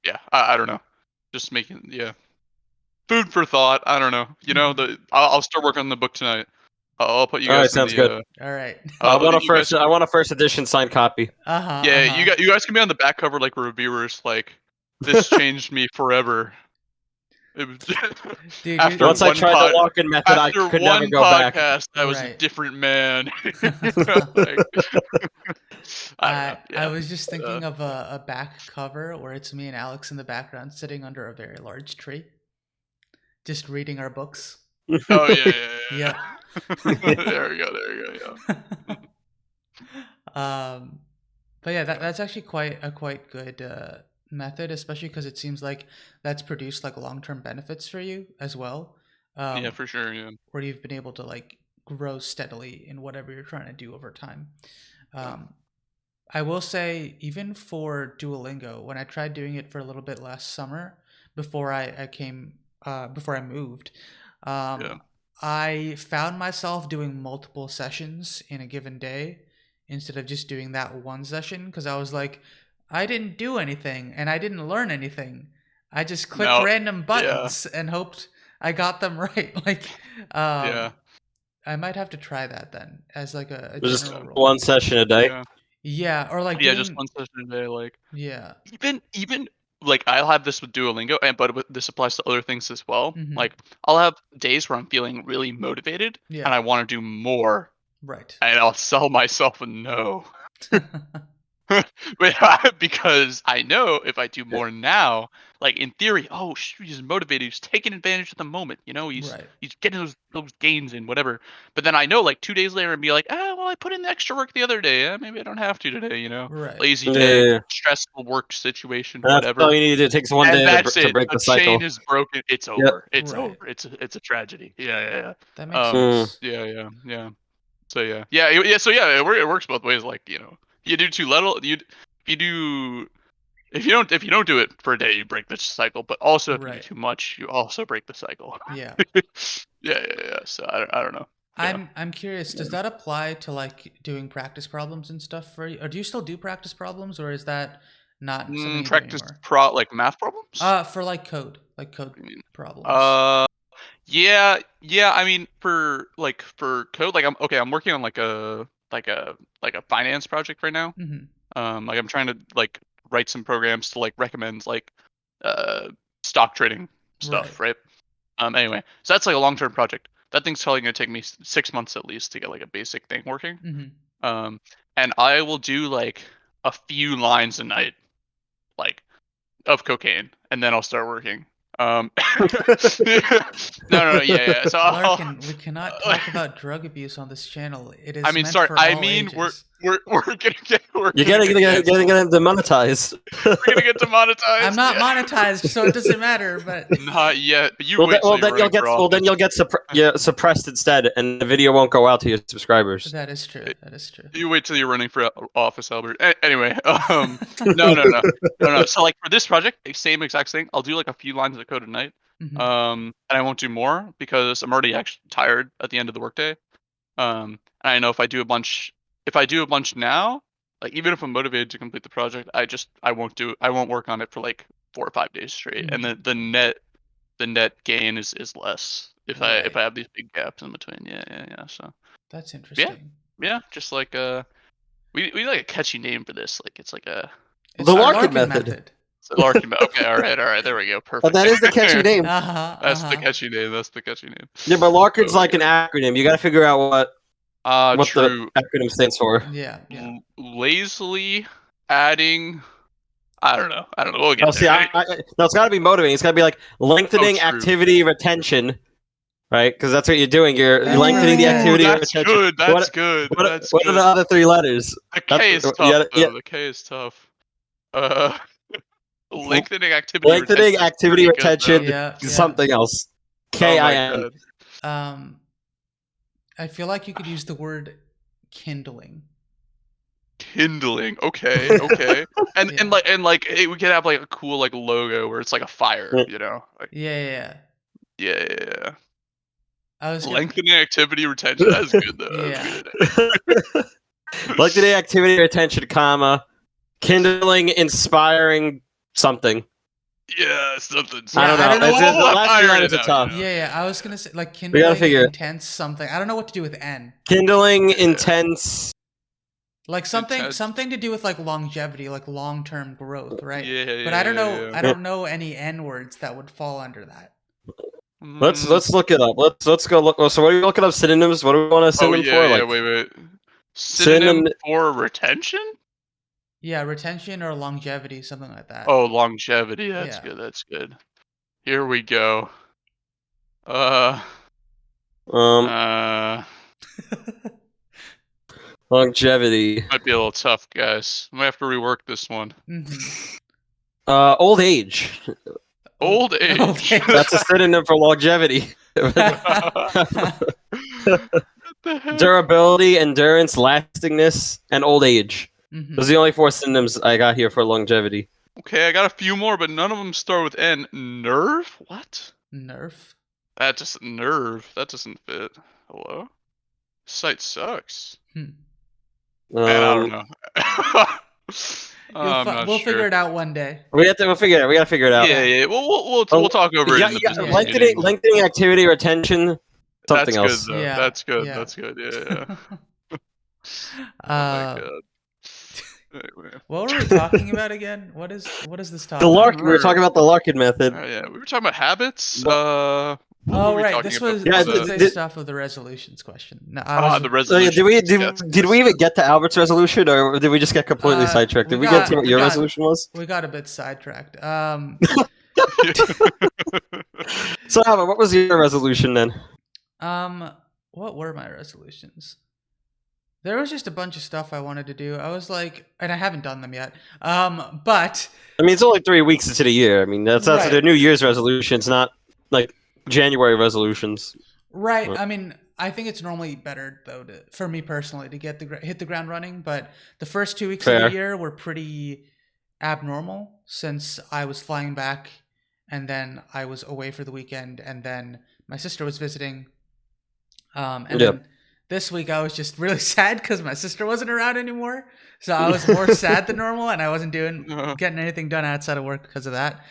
Yeah, I don't know. Just making food for thought. I don't know. Hmm. I'll start working on the book tonight. I'll put you All right, guys in sounds the. good. All right. I want a you guys first. I want a first edition signed copy. Yeah, you guys can be on the back cover like reviewers. Like, this changed me forever. It was Dude, after Once I one tried the Larkin method, I after could never one go back. podcast, I was a Right. different man. Like, I don't know. I Yeah. was just thinking of a back cover where it's me and Alex in the background sitting under a very large tree, just reading our books. Oh yeah. Yep. There we go. There we go. Yeah. But yeah, that's actually quite good method, especially because it seems like that's produced like long-term benefits for you as well. Yeah, for sure. Yeah. Where you've been able to like grow steadily in whatever you're trying to do over time. I will say, even for Duolingo, when I tried doing it for a little bit last summer before before I moved, I found myself doing multiple sessions in a given day instead of just doing that one session, because I was like, I didn't do anything and I didn't learn anything. I just clicked random buttons and hoped I got them right. Like, I might have to try that then as like a Just general rule. one session a day. Yeah, or like just one session a day. Like, even like I'll have this with Duolingo, but this applies to other things as well. Mhm. Like, I'll have days where I'm feeling really motivated and I want to do more, right. and I'll sell myself a no. Because I know if I do more now, like in theory, oh shoot, he's motivated, he's taking advantage of the moment, he's getting those gains in whatever. But then I know like 2 days later and be like, well, I put in the extra work the other day, maybe I don't have to today, Right. lazy day, stressful work situation, whatever. All you need to do. It takes one day to break the cycle. Chain is broken. It's over. It's over. It's a tragedy. Yeah. That makes sense. Yeah. So yeah. So yeah, it works both ways. Like, you do too little. If you don't do it for a day, you break the cycle. But also, if you do too much, you also break the cycle. Yeah. Yeah. So I don't know. I'm curious. Does that apply to like doing practice problems and stuff for you, or do you still do practice problems, or is that not something you practice do anymore? like math problems? For like code problems. Yeah. I mean, for code, like I'm working on like a finance project right now. Mm-hmm. Like I'm trying to like write some programs to like recommend like stock trading stuff, right? Anyway, so that's like a long-term project. That thing's probably gonna take me 6 months at least to get like a basic thing working. Mm-hmm. And I will do like a few lines a night, like of cocaine, and then I'll start working. No, yeah. So Larkin, we cannot talk about drug abuse on this channel. It is. I mean, meant sorry. for all ages. we're gonna get. You're getting demonetized. We're gonna get demonetized. I'm not monetized, so it doesn't matter. But not yet. But you then you'll get suppressed instead, and the video won't go out to your subscribers. That is true. You wait till you're running for office, Albert. Anyway, no. So like for this project, same exact thing. I'll do like a few lines of code a night. Mm-hmm. And I won't do more because I'm already actually tired at the end of the workday. And I know if I do a bunch now, like even if I'm motivated to complete the project, I won't work on it for like 4 or 5 days straight. Mm-hmm. And the net gain is less if I have these big gaps in between. Yeah. So that's interesting. Yeah. Just like we like a catchy name for this. Like it's like the Larkin method. Larkin Method. Okay, all right. There we go. Perfect. But that is the catchy name. That's the catchy name. Yeah, but Larkin's like an acronym. You got to figure out what true. the acronym stands for. Yeah. Lazily adding. I don't know. We'll get there. No, it's got to be motivating. It's got to be like lengthening activity retention, right? Because that's what you're doing. You're lengthening the activity retention. That's good. What are the other 3 letters? The K is tough. The K is tough. Lengthening activity retention. Something else. KIN. I feel like you could use the word kindling. Okay. And like we could have like a cool like logo where it's like a fire, Like, yeah. I was lengthening activity retention. That's good though. Yeah. Lengthening activity retention, kindling, inspiring something. Yeah, something. Yeah, I I don't don't know. know. The last I few iron letters it are out, tough. you know? Yeah, I was gonna say like We gotta kindling, figure it. intense, something. I don't know what to do with N. Kindling, intense. Like Intense. something to do with like longevity, like long-term growth, right? Yeah, But I don't know. yeah. I don't know any N words that would fall under that. Let's look it up. Let's go look. So what are you looking up? Synonyms? What do we want a Oh synonym yeah, for? yeah. Like Wait. synonym. Synonym for retention? Yeah, retention or longevity, something like that. Oh, longevity. That's Yeah. good. That's good. Here we go. Uh. Longevity. Might be a little tough, guys. I might have to rework this one. Old age. Old age. Old age. That's a synonym for longevity. What the heck? Durability, endurance, lastingness, and old age. Those are the only 4 synonyms I got here for longevity. Okay, I got a few more, but none of them start with N. Nerve? What? Nerf. That just nerve. That doesn't fit. Hello? This site sucks. Man, I don't know. I'm not We'll sure. figure it out one day. We'll figure it out. We gotta figure it out. Yeah. We'll talk over it in the business meeting. Lengthening activity, retention, something That's else. good though. Yeah, That's good. yeah. That's good. Yeah. Oh my god. Anyway. What were we talking about again? What is this topic? The Larkin. We were talking about the Larkin method. Yeah, we were talking about habits. Oh What were we right, talking this about was Yeah, based off of the resolutions question. No, the resolution. Did we even get to Albert's resolution, or did we just get completely sidetracked? Did we get to what your resolution was? We got a bit sidetracked. So Albert, what was your resolution then? What were my resolutions? There was just a bunch of stuff I wanted to do. I was like, and I haven't done them yet. But I mean, it's only 3 weeks into the year. I mean, that's Right. the New Year's resolutions, not like January resolutions. right, Right. I mean, I think it's normally better though, for me personally, to hit the ground running. But the first 2 weeks of Fair. the year were pretty abnormal since I was flying back, and then I was away for the weekend, and then my sister was visiting. And Yep. then this week I was just really sad because my sister wasn't around anymore. So I was more sad than normal, and I wasn't getting anything done outside of work because of that.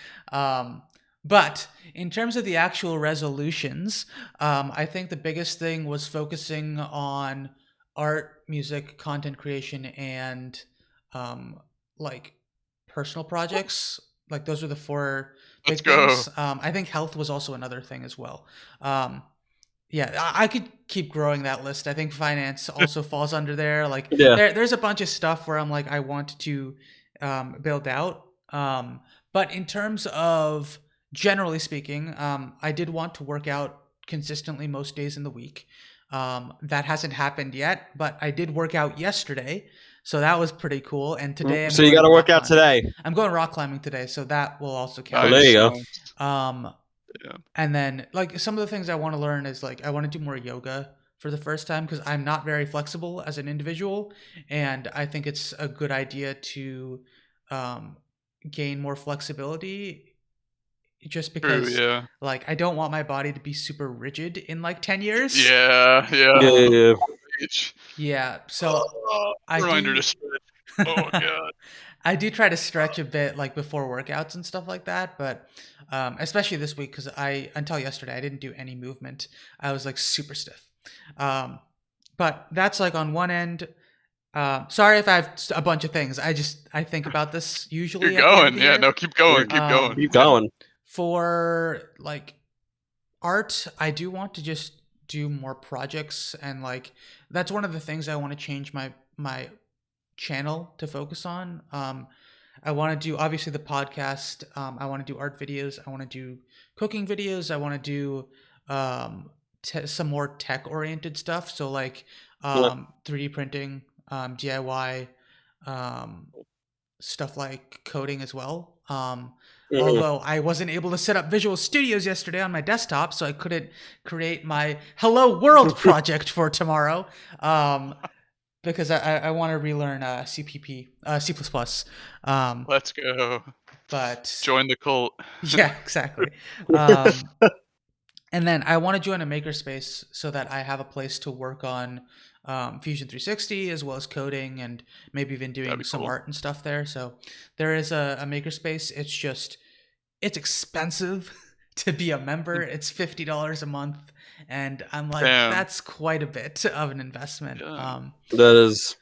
But in terms of the actual resolutions, I think the biggest thing was focusing on art, music, content creation, and like personal projects. Like those are the 4 Let's big go. things. I think health was also another thing as well. Yeah, I could keep growing that list. I think finance also falls under there. Like, Yeah. there's a bunch of stuff where I'm like, I want to build out. But in terms of generally speaking, I did want to work out consistently most days in the week. That hasn't happened yet, but I did work out yesterday, so that was pretty cool. And today, So you got to work out today. I'm going rock climbing today, so that will also count. Oh, there you go. Yeah. And then like some of the things I want to learn is like I want to do more yoga for the first time because I'm not very flexible as an individual, and I think it's a good idea to gain more flexibility. Just because, True, yeah. like, I don't want my body to be super rigid in like 10 years. Yeah. Yeah. So Reminder to stretch. Oh god. I do try to stretch a bit, like before workouts and stuff like that. But especially this week, because until yesterday, I didn't do any movement. I was like super stiff. But that's like on one end. Sorry if I have a bunch of things. I think about this usually. You're going. Yeah. No. Keep going. Keep going. Keep going. For like art, I do want to just do more projects, and like that's one of the things I want to change my channel to focus on. I want to do obviously the podcast. I want to do art videos. I want to do cooking videos. I want to do some more tech oriented stuff. So like 3D printing, DIY, stuff like coding as well. Although I wasn't able to set up Visual Studios yesterday on my desktop, so I couldn't create my Hello World project for tomorrow. Because I want to relearn C++. Let's go. But join the cult. Yeah, exactly. And then I want to join a makerspace so that I have a place to work on Fusion 360 as well as coding and maybe even doing some art and stuff there. So there is a makerspace. it's expensive to be a member. It's $50 a month, and I'm like, Damn. that's quite a bit of an investment. Yeah. That is.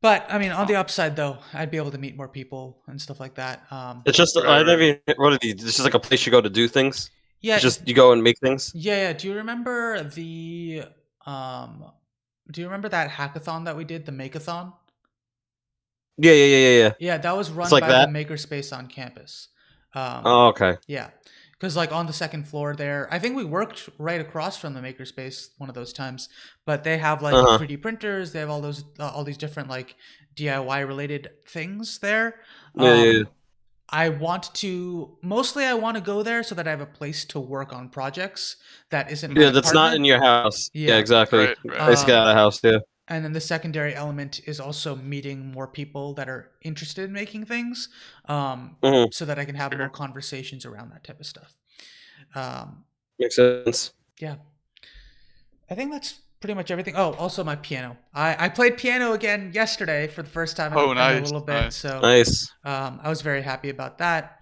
But I mean, on the upside though, I'd be able to meet more people and stuff like that. It's just I Right, never. What are these? This is like a place you go to do things. Yeah, It's just you go and make things. yeah. Do you remember the do you remember that hackathon that we did, the Makeathon? Yeah. Yeah, that was run like by that? the Makerspace on campus. Oh, okay. Yeah, because like on the second floor there, I think we worked right across from the Makerspace one of those times. But they have like 3D printers. They have all these different like DIY related things there. Yeah. I want to go there so that I have a place to work on projects that isn't my Yeah, that's not apartment. in your house. Yeah, Yeah. exactly. Right. Basically out of house. Yeah. And then the secondary element is also meeting more people that are interested in making things, Mhm. so that I can have Sure. more conversations around that type of stuff. Makes sense. Yeah, I think that's pretty much everything. Oh, also my piano. I played piano again yesterday for the first time in a Nice, little bit. nice. So Nice. I was very happy about that.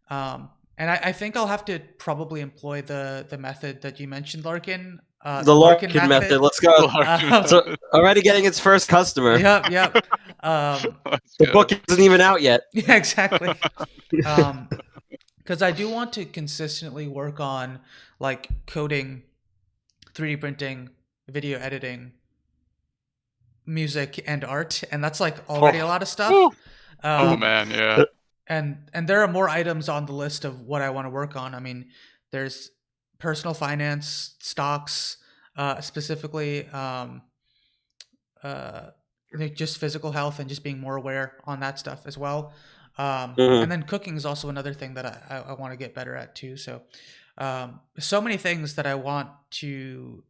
And I think I'll have to probably employ the method that you mentioned, Larkin. The Larkin method. Let's go. Larkin So method. already getting its first customer. Yep. Let's The go. book isn't even out yet. Yeah, exactly. Because I do want to consistently work on like coding, 3D printing, video editing, music, and art, and that's like already a lot of stuff. Oh man, yeah. And there are more items on the list of what I want to work on. I mean, there's personal finance, stocks, specifically, like just physical health and just being more aware on that stuff as well. And then cooking is also another thing that I want to get better at too. So, so many things that I want to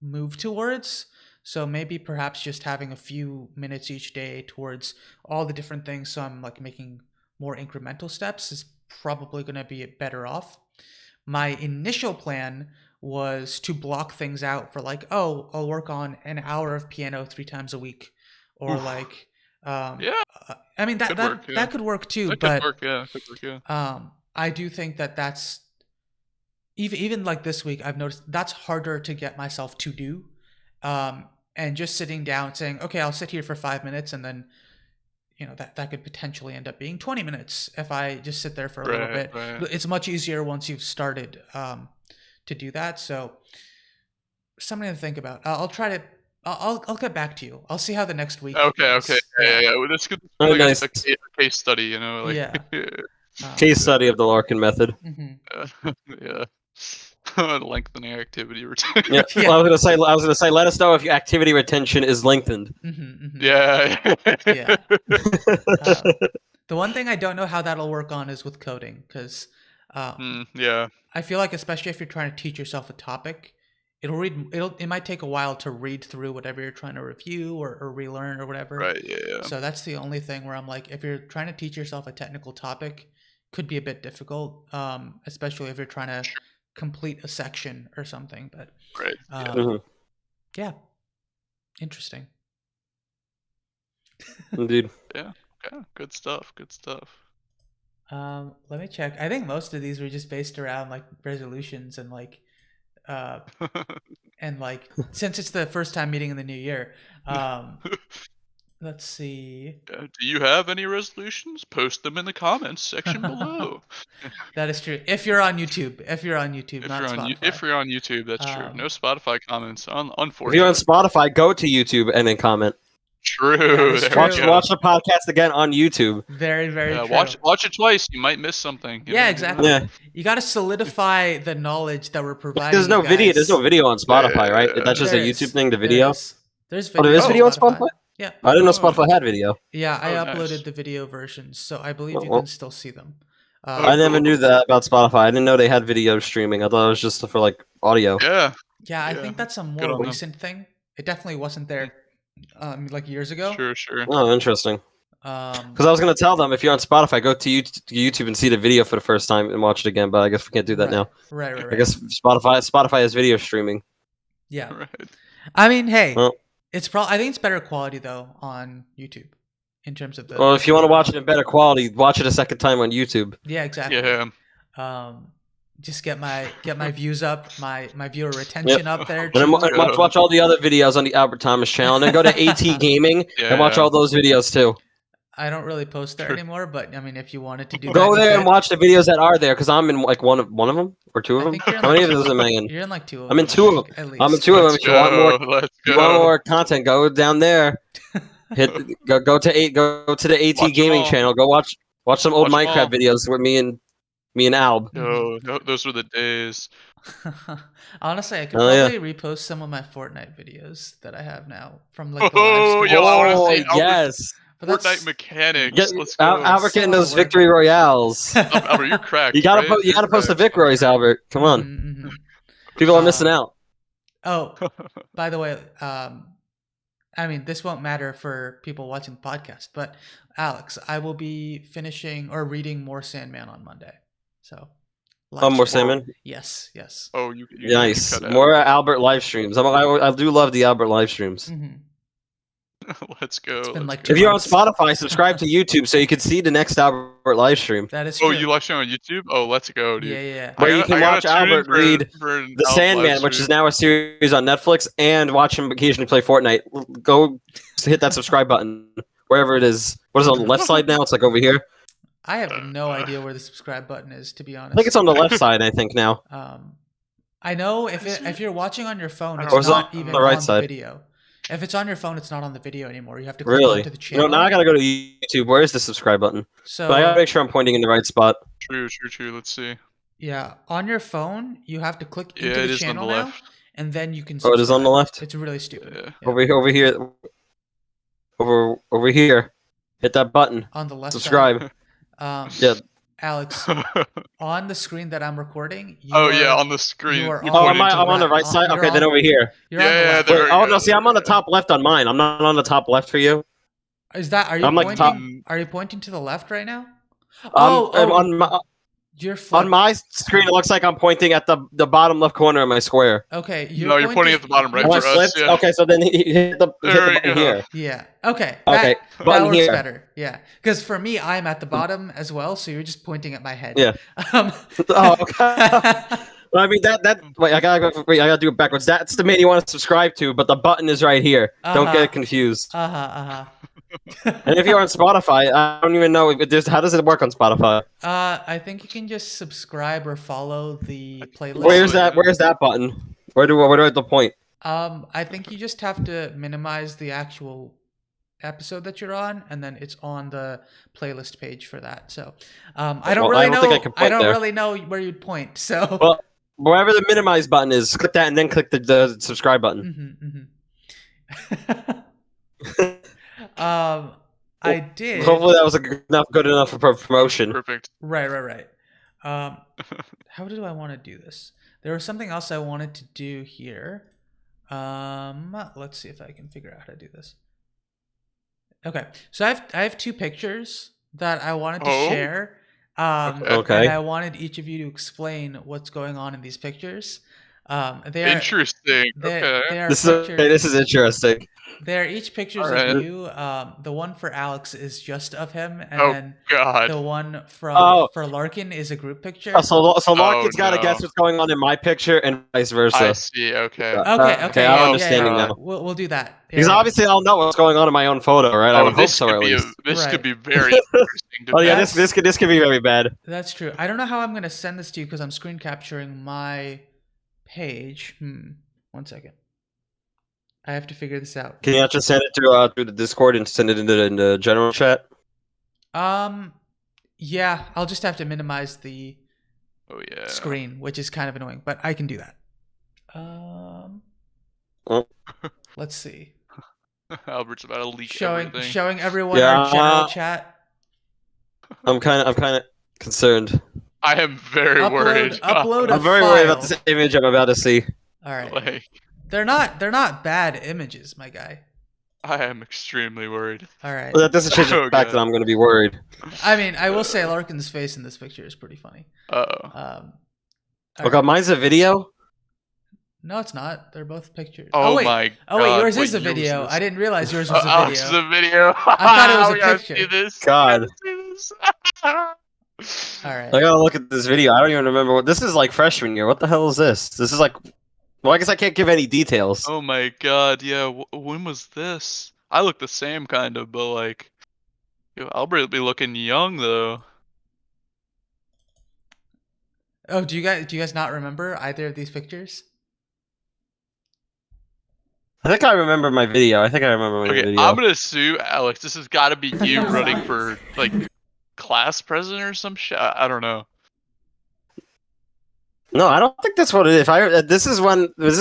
move towards. So maybe perhaps just having a few minutes each day towards all the different things. So I'm like making more incremental steps is probably going to be better off. My initial plan was to block things out for like, oh, I'll work on an hour of piano 3 times a week, or like, Yeah. I mean Could work, yeah. that could work too. That But could work, yeah. Could work, yeah. I do think that that's even like this week. I've noticed that's harder to get myself to do. And just sitting down saying, okay, I'll sit here for 5 minutes, and then that could potentially end up being 20 minutes if I just sit there for a little bit. Right. It's much easier once you've started to do that. So something to think about. I'll try to. I'll get back to you. I'll see how the next week. Okay. goes. Yeah. Well, this could be Oh, like nice. a case study, Like, Yeah. Case study of the Larkin method. yeah. Lengthening activity retention. Yeah. Well, I was gonna say, let us know if your activity retention is lengthened. Yeah. Yeah. The one thing I don't know how that'll work on is with coding, because Yeah. I feel like especially if you're trying to teach yourself a topic, it might take a while to read through whatever you're trying to review or relearn or whatever. Right. Yeah. So that's the only thing where I'm like, if you're trying to teach yourself a technical topic, could be a bit difficult, especially if you're trying to complete a section or something. But Right. yeah, interesting. Indeed. Yeah. Okay. Good stuff. Let me check. I think most of these were just based around like resolutions and like since it's the first time meeting in the new year. Let's see. Do you have any resolutions? Post them in the comments section below. That is true. If you're on YouTube, not Spotify. If you're on YouTube, that's true. No Spotify comments. Unfortunately. If you're on Spotify, go to YouTube and then comment. True. That is true. Watch the podcast again on YouTube. Very, very true. Watch it twice. You might miss something. Yeah, exactly. Yeah. You got to solidify the knowledge that we're providing. There's no video. There's no video on Spotify, right? That's just a There YouTube is. thing. The video. There's Oh, there is video on Spotify. Yeah. I didn't know Spotify had video. Yeah, I Oh, uploaded nice. the video versions, so I believe you Oh. can still see them. I never knew that about Spotify. I didn't know they had video streaming. I thought it was just for like audio. Yeah. Yeah, I Yeah. think that's a Good more on them. recent thing. It definitely wasn't there like years ago. Sure. Oh, interesting. Because I was gonna tell them if you're on Spotify, go to YouTube and see the video for the first time and watch it again. But I guess we can't do that now. Right. I guess Spotify has video streaming. Yeah. Right. I mean, hey, Well- I think it's better quality though on YouTube in terms of the. Well, if you want to watch it in better quality, watch it a second time on YouTube. Yeah, exactly. Yeah. Just get my views up, my viewer retention up there And too. watch all the other videos on the Albert Thomas channel, and then go to AT Gaming and watch all those videos too. I don't really post there anymore, but I mean, if you wanted to do that, go there and watch the videos that are there, because I'm in like one of them or two of them. How many of those am I in? You're in like 2 of them. I'm in 2 of them. At least. I'm in 2 of them. If you want more content, go down there. Go to the AT Gaming channel. Go watch some old Minecraft videos with me and Alb. Oh, those were the days. Honestly, I could probably repost some of my Fortnite videos that I have now from like the live stream. I want to see yes. Fortnite mechanics. Let's go. Albert getting those victory royales. Albert, you're cracked. You gotta post the Vic Roys, Albert. Come on. People are missing out. Oh, by the way, I mean, this won't matter for people watching the podcast, but Alex, I will be finishing or reading more Sandman on Monday. So, more Sandman? Yes. Oh, you nice. More Albert live streams. I do love the Albert live streams. Let's go. It's been like if you're on Spotify, subscribe to YouTube so you can see the next Albert live stream. That is true. Oh, you live stream on YouTube? Oh, let's go, dude. Yeah. Where you can watch Albert read The Sandman, which is now a series on Netflix, and watch him occasionally play Fortnite. Go hit that subscribe button wherever it is. What is it on the left side now? It's like over here. I have no idea where the subscribe button is, to be honest. I think it's on the left side, I think, now. I know if you're watching on your phone, it's not even the right on side. the video. If it's on your phone, it's not on the video anymore. You have to click onto the channel. Now I gotta go to YouTube. Where is the subscribe button? So but I gotta make sure I'm pointing in the right spot. True. Let's see. Yeah, on your phone, you have to click into the channel now, and then you can subscribe. Oh, it is on the left? It's really stupid. Yeah. Over here. Over here. Hit that button. On the left subscribe. Yeah. Alex, on the screen that I'm recording. On the screen. I'm on the right side? Okay, then over here. No, see, I'm on the top left on mine. I'm not on the top left for you. Is that, are you pointing to the left right now? On my screen, it looks like I'm pointing at the bottom left corner of my square. Okay. You're pointing at the bottom right for us. Yeah. Okay, so then hit the button here. Yeah. Okay. That works here. better. Yeah. Because for me, I'm at the bottom as well, so you're just pointing at my head. Yeah. Okay. Well, I mean wait, I gotta do it backwards. That's the man you want to subscribe to, but the button is right here. Don't get confused. And if you're on Spotify, I don't even know how does it work on Spotify? I think you can just subscribe or follow the playlist. Where's that button? Where do I hit the point? I think you just have to minimize the actual episode that you're on, and then it's on the playlist page for that. So, I don't really know where you'd point. So, well, wherever the minimize button is, click that, and then click the subscribe button. I did. Hopefully that was good enough for promotion. Perfect. Right. How do I want to do this? There was something else I wanted to do here. Let's see if I can figure out how to do this. Okay, so I have 2 pictures that I wanted to share. Okay. And I wanted each of you to explain what's going on in these pictures. Interesting. This is interesting. They're each pictures of you. The one for Alex is just of him, and the one for Larkin is a group picture. So Larkin's got to guess what's going on in my picture, and vice versa. I see. Okay. Okay. I'm understanding now. We'll do that. Because obviously I'll know what's going on in my own photo, right? I would hope so, at least. This could be very interesting. This could be very bad. That's true. I don't know how I'm gonna send this to you because I'm screen capturing my page. 1 second. I have to figure this out. Can you not just send it through the Discord and send it in the general chat? Yeah, I'll just have to minimize the screen, which is kind of annoying, but I can do that. Let's see. Albert's about to leak everything. Showing everyone our general chat. I'm kind of concerned. I am very worried. I'm very worried about this image I'm about to see. All right. They're not bad images, my guy. I am extremely worried. All right. Well, that doesn't change the fact that I'm going to be worried. I mean, I will say Larkin's face in this picture is pretty funny. God, mine's a video? No, it's not. They're both pictures. Oh my god. Oh wait, yours is a video. I didn't realize yours was a video. It's a video. I thought it was a picture. See this. God. All right. I gotta look at this video. I don't even remember what this is like. Freshman year. What the hell is this? This is like. Well, I guess I can't give any details. Oh my god, yeah. When was this? I look the same kind of, but like, yo, Albert be looking young though. Oh, do you guys not remember either of these pictures? I think I remember my video. I think I remember my Okay, video. I'm gonna sue Alex. This has got to be you running for like class president or some shit. I don't know. No, I don't think that's what it is. If I this is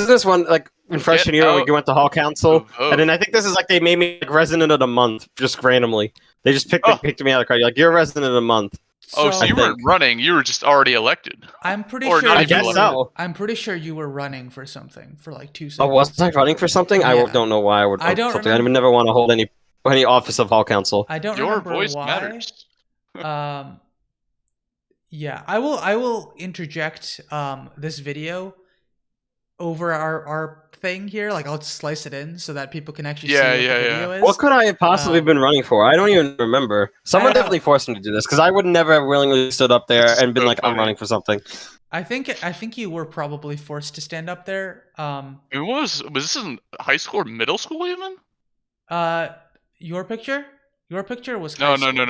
this one like in freshman year when we went to hall council, and then I think this is like they made me like resident of the month just randomly. They just picked me out of the crowd. Like you're a resident of the month. So you weren't running; you were just already elected. I'm pretty Or sure. not I even guess elected. so. I'm pretty sure you were running for something for like 2 seconds. Oh, was I running for something? Yeah. I don't know why I would. I don't something. remember. I would never want to hold any office of hall council. I don't Your remember voice why. matters. Yeah, I will interject this video over our thing here. Like I'll slice it in so that people can actually see what the video is. What could I have possibly been running for? I don't even remember. Someone definitely forced me to do this because I would never have willingly stood up there and been like, "I'm running for something." I think you were probably forced to stand up there. Was this in high school or middle school even? Your picture was No, high no, school.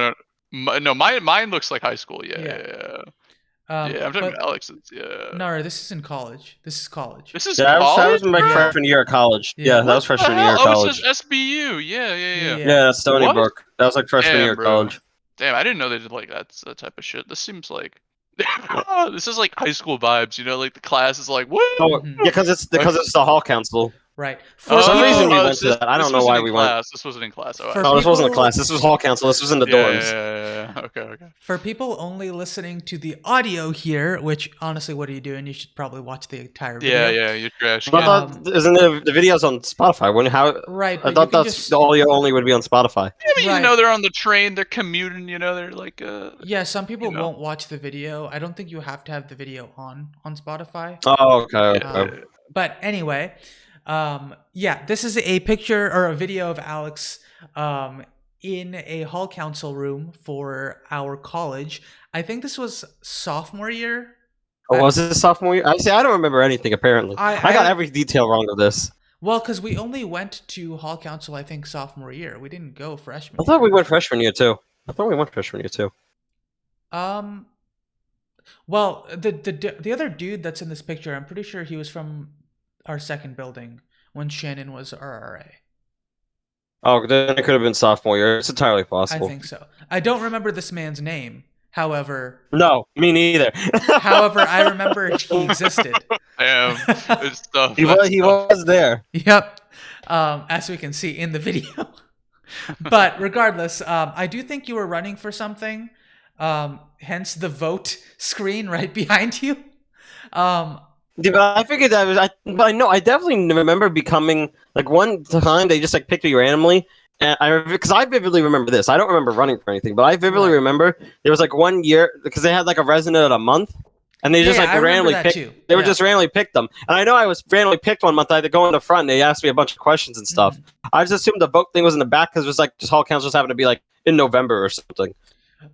no. Mine looks like high school. Yeah. I'm talking about Alex's. Yeah. No, this is in college. This is college. This is That college. was my freshman year of college. Yeah. Yeah, that was freshman year of Oh, college. it says SBU. Yeah. Yeah, that's Stony What? Brook. That was like freshman Damn, year of bro. college. Damn, I didn't know they did like that type of shit. This seems like this is like high school vibes. You know, like the class is like, what? Oh, yeah, because it's the hall council. Right. For some reason we went this- to that. I this don't know wasn't why in we class. went. This wasn't in class. For Oh, this wasn't a people- class. This was hall council. This was in the dorms. Yeah. Okay. For people only listening to the audio here, which honestly, what are you doing? You should probably watch the entire video. Yeah, you're trash. But I thought, isn't the videos on Spotify? Right. I thought the audio only would be on Spotify. Yeah, but Right. you know, they're on the train, they're commuting. You know, they're like. Yeah, some people you know. won't watch the video. I don't think you have to have the video on Spotify. Oh, okay. But anyway, yeah, this is a picture or a video of Alex in a hall council room for our college. I think this was sophomore year. Oh, was it sophomore year? I don't remember anything. Apparently, I got every detail wrong of this. Well, because we only went to hall council, I think, sophomore year. We didn't go freshman. I thought we went freshman year too. Well, the other dude that's in this picture, I'm pretty sure he was from our second building when Shannon was RRA. Oh, then it could have been sophomore year. It's entirely possible. I think so. I don't remember this man's name. However, no, me neither. However, I remember he existed. Damn, it's tough. he was there. Yep, as we can see in the video. But regardless, I do think you were running for something. Hence the vote screen right behind you. Yeah, but I figured that was. But I know I definitely remember becoming like one time they just like picked you randomly, and because I vividly remember this. I don't remember running for anything, but I vividly remember there was like 1 year because they had like a resident of a month, and they just like randomly picked. They were just randomly picked them, and I know I was randomly picked one month. I had to go in the front. And they asked me a bunch of questions and stuff. I just assumed the vote thing was in the back because it was like just hall council just happened to be like in November or something.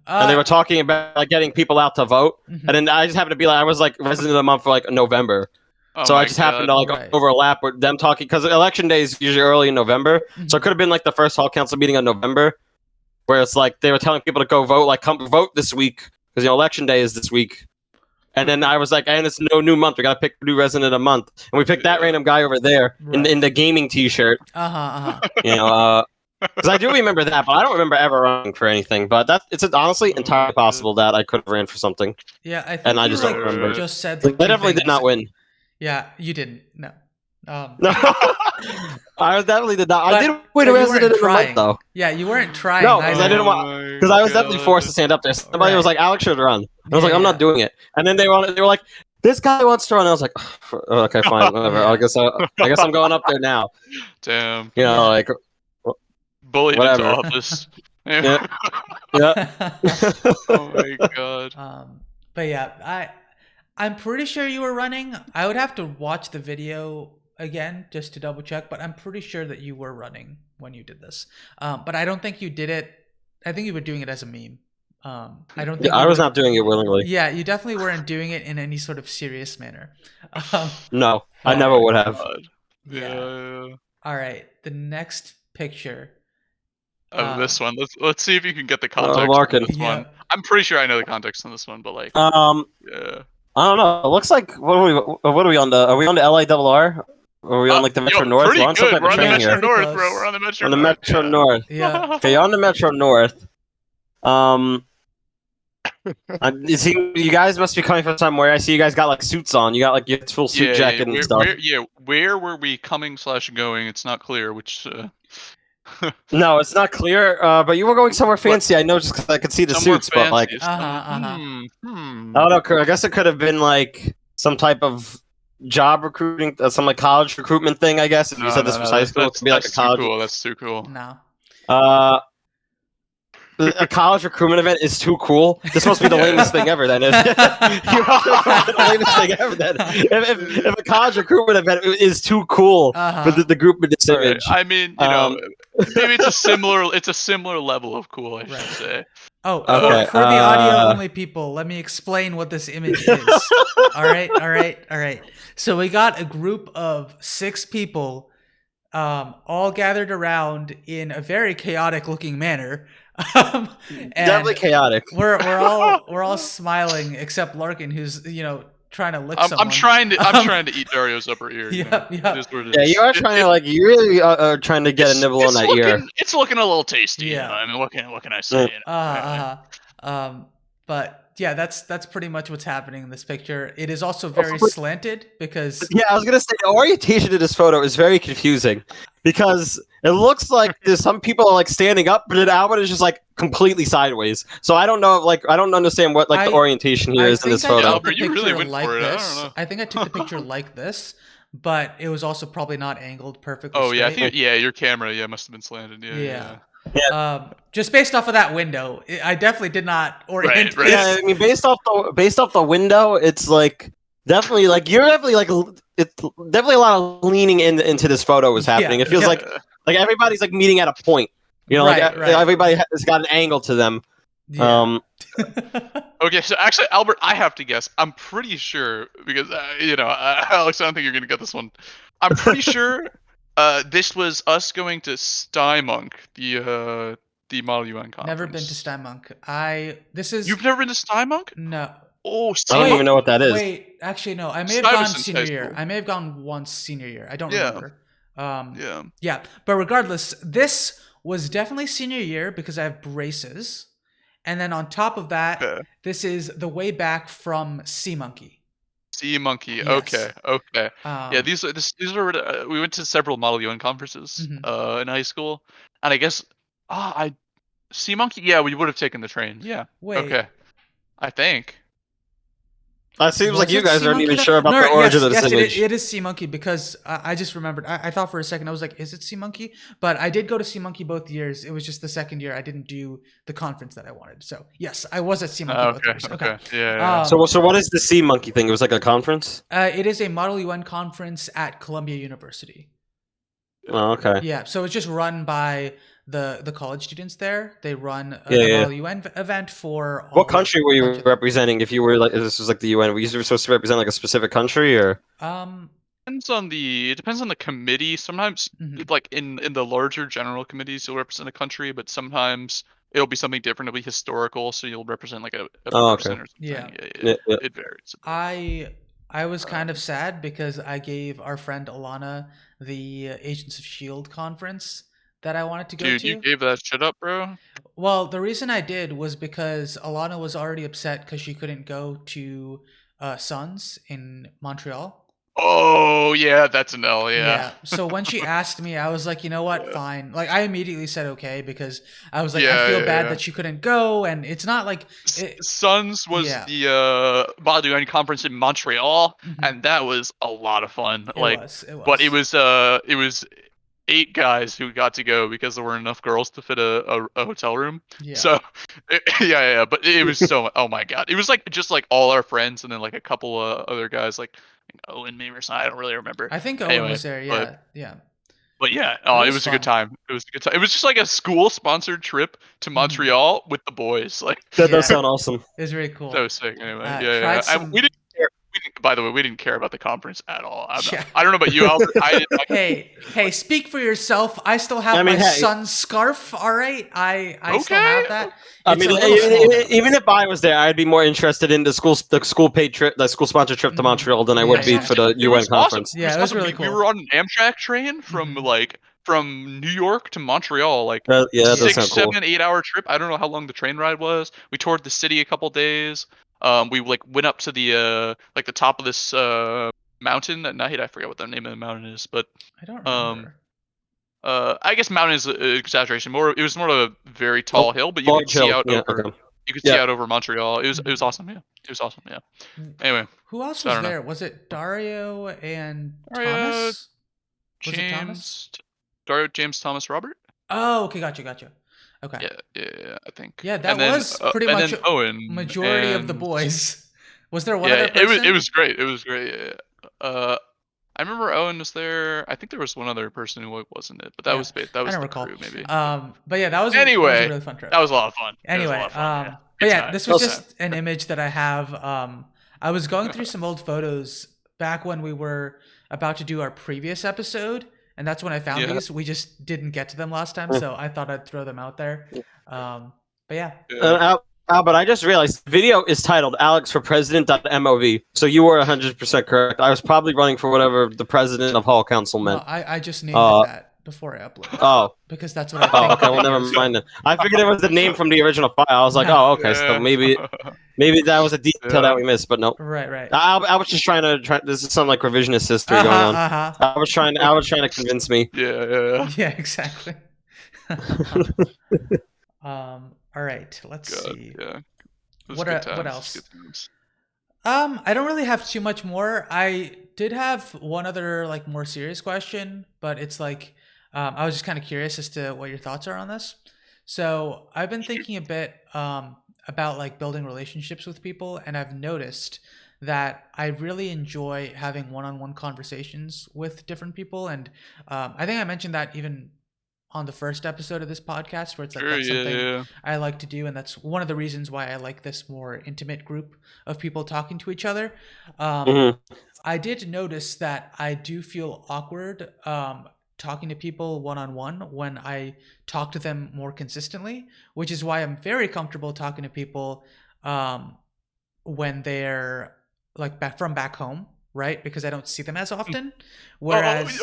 And they were talking about like getting people out to vote, and then I just happened to be like I was like resident of the month for like November, so I just happened to like overlap with them talking because election day is usually early in November, so it could have been like the first hall council meeting in November, where it's like they were telling people to go vote, like come vote this week because election day is this week, and then I was like, and it's no new month, we gotta pick a new resident of the month, and we picked that random guy over there in the gaming T-shirt, you know. Because I do remember that, but I don't remember ever running for anything. But it's honestly entirely possible that I could have ran for something. Yeah, I think and I you just don't remember. Just said I definitely did not win. Yeah, you didn't. No. No, I definitely did not. I did win a resident of the month, though. Yeah, you weren't trying. No, because I didn't want. Because I was definitely forced to stand up there. Somebody was like, "Alex should run." I was like, "I'm not doing it." And then they were like, "This guy wants to run." I was like, oh, "Okay, fine, whatever. I guess I'm going up there now." Damn. You know, like. Bullied Whatever. into office. Yeah. Oh my god. But yeah, I'm pretty sure you were running. I would have to watch the video again just to double check, but I'm pretty sure that you were running when you did this. But I don't think you did it. I think you were doing it as a meme. I don't think I you was would. not doing it willingly. Yeah, you definitely weren't doing it in any sort of serious manner. Um, No, I Oh never my would have. God. yeah. Yeah. All right. The next picture. Of this one, let's see if you can get the Oh, context on Larkin. this one. Yep. I'm pretty sure I know the context on this one, but like, Um, yeah. I don't know. It looks like what are we on the? Are we on the LIRR? Or are we on like the Metro Yo, North? We're pretty on some good. type We're of on the train Metro here. Pretty North, bro. close. We're on the Metro On the North. Metro Yeah. North. Yeah. Okay, you're on the Metro North. You guys must be coming from somewhere. I see you guys got like suits on. You got like your full suit Yeah, jacket and stuff. Where were we coming / going? It's not clear. Which No, it's not clear. But you were going somewhere fancy. I know just because I could see the somewhere suits. But like, fancy. I don't know. I guess it could have been like some type of job recruiting, some like college recruitment thing. I guess if you said this was high school, it could be like a college. That's too cool. No. A college recruitment event is too cool. This must be the lamest thing ever. Then, the lamest thing ever. Then, if a college recruitment event is too cool for the group in this image, I mean, you know, maybe it's a similar level of cool, I should say. Oh, okay. For the audio only people, let me explain what this image is. All right. So we got a group of 6 people, all gathered around in a very chaotic looking manner. And definitely chaotic. We're all smiling except Larkin, who's trying to lick someone. I'm trying to eat Dario's upper ear. Yeah. Yeah, you are trying to like you really are trying to get a nibble on that ear. It's looking a little tasty. Yeah. You know? I mean, what can I say? But yeah, that's pretty much what's happening in this picture. It is also very slanted because I was gonna say the orientation of this photo is very confusing because it looks like there's some people are like standing up, but Albert is just like completely sideways. So I don't know, I don't understand what the orientation here is in this photo. Albert, you really went for it. I don't know. I think I took the picture like this, but it was also probably not angled perfectly. Oh straight. your camera must have been slanted. Yeah. Just based off of that window, I definitely did not orient. Right. Yeah, I mean, based off the window, it's like definitely like you're definitely like it's definitely a lot of leaning into this photo was happening. It feels like everybody's like meeting at a point. You know, right. Everybody has got an angle to them. Yeah. Okay, so actually, Albert, I have to guess. I'm pretty sure because Alex, I don't think you're gonna get this one. I'm pretty sure. This was us going to Stymunk, the Model UN conference. Never been to Stymunk. You've never been to Stymunk? No. Oh, I don't even know what that is. Wait, actually no. I may have gone senior year. I may have gone once senior year. I don't remember. Yeah. But regardless, this was definitely senior year because I have braces, and then on top of that, this is the way back from Sea Monkey. Sea Monkey. Yes. Okay. Yeah, these are we went to several Model UN conferences in high school, and I guess Sea Monkey. Yeah, we would have taken the train. Yeah. Wait. Okay. I think. It seems like you guys aren't even sure about the origin of this image. It is Sea Monkey because I just remembered. I thought for a second, I was like, is it Sea Monkey? But I did go to Sea Monkey both years. It was just the second year I didn't do the conference that I wanted. So yes, I was at Sea Monkey both years. Okay. Yeah. So what is the Sea Monkey thing? It was like a conference? It is a Model UN conference at Columbia University. Oh, okay. Yeah, so it's just run by the college students there. They run a Model UN event for all what country were you representing? If you were like, this was like the UN, were you supposed to represent like a specific country or? Depends on the committee. Sometimes like in the larger general committees, you'll represent a country, but sometimes it'll be something different. It'll be historical, so you'll represent like a person or something. Yeah. It varies. I was kind of sad because I gave our friend Alana the Agents of S.H.I.E.L.D. conference that I wanted to go to. Dude, you gave that shit up, bro? Well, the reason I did was because Alana was already upset because she couldn't go to Suns in Montreal. Oh, yeah, that's an L, Yeah. So when she asked me, I was like, you know what, fine. Like, I immediately said okay because I was like, I feel bad that she couldn't go, and it's not like Suns was the Model UN conference in Montreal, and that was a lot of fun. It was. But it was 8 guys who got to go because there weren't enough girls to fit a hotel room. Yeah. So, but it was so. Oh my god, it was like just like all our friends, and then like a couple of other guys, like Owen maybe or something. I don't really remember. I think Owen was there. Yeah, yeah. But yeah, It it was was a good fun. time. It was a good time. It was just like a school-sponsored trip to Montreal with the boys. Like That Yeah. does sound awesome. It was very that cool. was sick. Anyway, Tried yeah. some. We didn't care. By the way, we didn't care about the conference at all. Yeah. I don't know about you, Albert. Hey, speak for yourself. I still have I mean, my hey. son's scarf. All right, I still Okay. have that. I It's mean, a little small now. even if I was there, I'd be more interested in the school paid trip, the school sponsored trip to Montreal than I would be Yeah. for the It UN was awesome. conference. Yeah, it was really We cool. were on an Amtrak train from from New York to Montreal, like Yeah, that does 6, sound cool. 7, 8 hour trip. I don't know how long the train ride was. We toured the city a couple days. We like went up to the like the top of this mountain at night. I forget what the name of the mountain is, but I don't remember. I guess mountain is an exaggeration. It was more of a very Oh, tall hill, but you could large see hill. out Yeah, over. okay. You could see Yeah. out over Montreal. It was awesome. Yeah, it was awesome. Yeah. Anyway, Who else so I was don't know. there? Was it Dario and Dario, Thomas? Was it Thomas? Dario, James, Thomas, Robert. Oh, okay, gotcha. Okay. Yeah, I think. Yeah, that And then, was pretty and much then Owen majority of the and boys. Was there one yeah, other person? it was great. It was great. Yeah. I remember Owen was there. I think there was one other person who wasn't it, but that Yeah, was I the don't recall. crew maybe. But yeah, that was a Anyway, really fun trip. that was a lot of fun. Anyway, Yeah. but Good yeah, time. this was Good just an image that I have. I was going through some old photos back when we were about to do our previous episode, and that's when I found Yeah. these. We just didn't get to them last time, so I thought I'd throw them out there. But yeah. Albert, I just realized the video is titled Alex for President.mov. So you were 100% correct. I was probably running for whatever the president of Hall Council meant. No, I just named it that before I uploaded. Oh. Because that's what I think. Okay. Well, never mind then. I figured it was the name from the original file. I was like, oh, okay. So maybe that was a detail that we missed, but nope. Right. I was just trying to. This is some like revisionist history going on. I was trying to convince me. Yeah. Yeah, exactly. All right. Let's see. Yeah. What else? I don't really have too much more. I did have one other like more serious question, but it's like I was just kind of curious as to what your thoughts are on this. So I've been thinking a bit about like building relationships with people, and I've noticed that I really enjoy having one-on-one conversations with different people, and I think I mentioned that even on the first episode of this podcast, where it's like that's something I like to do, and that's one of the reasons why I like this more intimate group of people talking to each other. I did notice that I do feel awkward talking to people one-on-one when I talk to them more consistently, which is why I'm very comfortable talking to people when they're like from back home, right? Because I don't see them as often. Whereas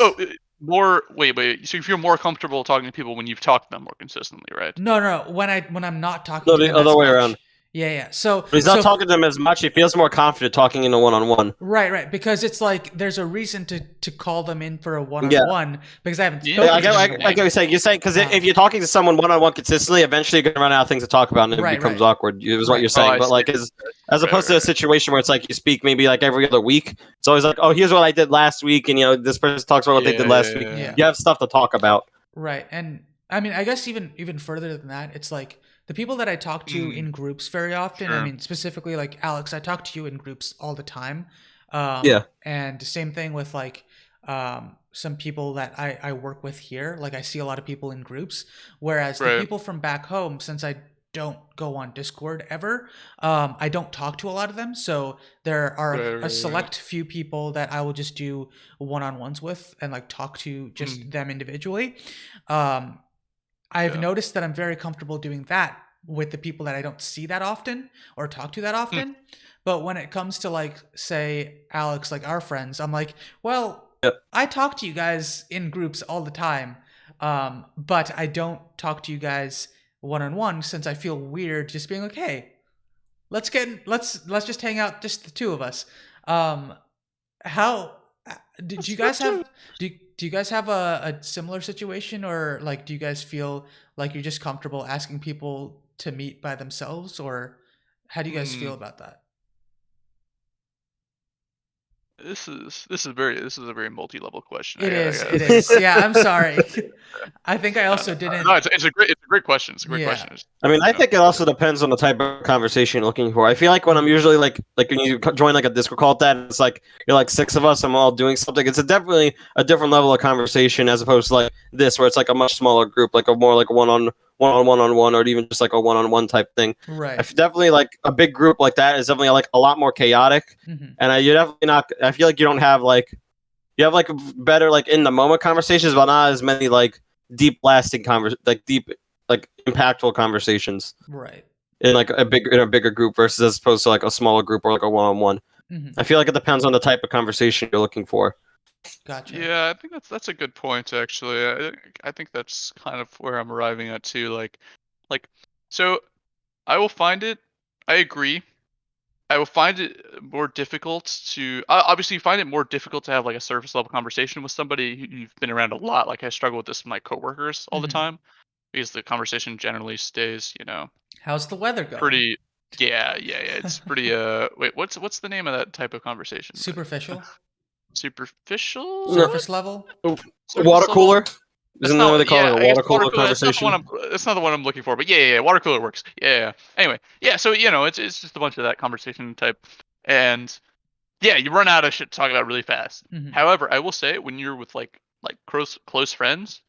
wait. So you feel more comfortable talking to people when you've talked to them more consistently, right? No. When I'm not talking to them the other way around. Yeah. So but he's not talking to them as much. He feels more confident talking in a one-on-one. Right. Because it's like there's a reason to call them in for a one-on-one because I haven't spoken I get what you're saying. You're saying because if you're talking to someone one-on-one consistently, eventually you're gonna run out of things to talk about, and it becomes awkward. Is what you're saying. But like as opposed to a situation where it's like you speak maybe like every other week, it's always like, oh, here's what I did last week, and this person talks about what they did last week. Yeah. You have stuff to talk about. Right, and I mean, I guess even further than that, it's like the people that I talk to in groups very often. I mean, specifically like Alex, I talk to you in groups all the time. And same thing with like some people that I work with here. Like I see a lot of people in groups, whereas the people from back home, since I don't go on Discord ever, I don't talk to a lot of them. So there are a select few people that I will just do one-on-ones with and like talk to just them individually. I've noticed that I'm very comfortable doing that with the people that I don't see that often or talk to that often. But when it comes to like, say, Alex, like our friends, I'm like, well, I talk to you guys in groups all the time. But I don't talk to you guys one-on-one since I feel weird just being like, hey, let's just hang out, just the two of us. How did you guys have do you guys have a similar situation, or like do you guys feel like you're just comfortable asking people to meet by themselves, or how do you guys feel about that? This is a very multi-level question. It is. Yeah, I'm sorry. I think I also didn't. No, it's a great question. It's a great question. I mean, I think it also depends on the type of conversation you're looking for. I feel like when I'm usually like when you join like a Discord call, that it's like you're like 6 of us, and we're all doing something. It's definitely a different level of conversation as opposed to like this, where it's like a much smaller group, like a more like one-on-one, or even just like a one-on-one type thing. Right. I feel definitely like a big group like that is definitely like a lot more chaotic, and you're definitely not. I feel like you don't have like you have like better like in the moment conversations, but not as many like deep lasting deep like impactful conversations. Right. In like a bigger group versus as opposed to like a smaller group or like a one-on-one. I feel like it depends on the type of conversation you're looking for. Gotcha. Yeah, I think that's a good point actually. I think that's kind of where I'm arriving at too. Like, so I will find it. I agree. I will find it more difficult to obviously you find it more difficult to have like a surface level conversation with somebody who you've been around a lot. Like I struggle with this with my coworkers all the time because the conversation generally stays, How's the weather going? pretty. Yeah. It's pretty. Wait, what's the name of that type of conversation? Superficial. Superficial. Surface level. Water cooler. That's Isn't that not. what they call Yeah, it? A I guess water cooler That's not the conversation. one. That's not the one I'm looking for. But yeah. Water cooler works. Yeah. Anyway, yeah. So it's just a bunch of that conversation type, and yeah, you run out of shit to talk about really fast. However, I will say when you're with like close friends,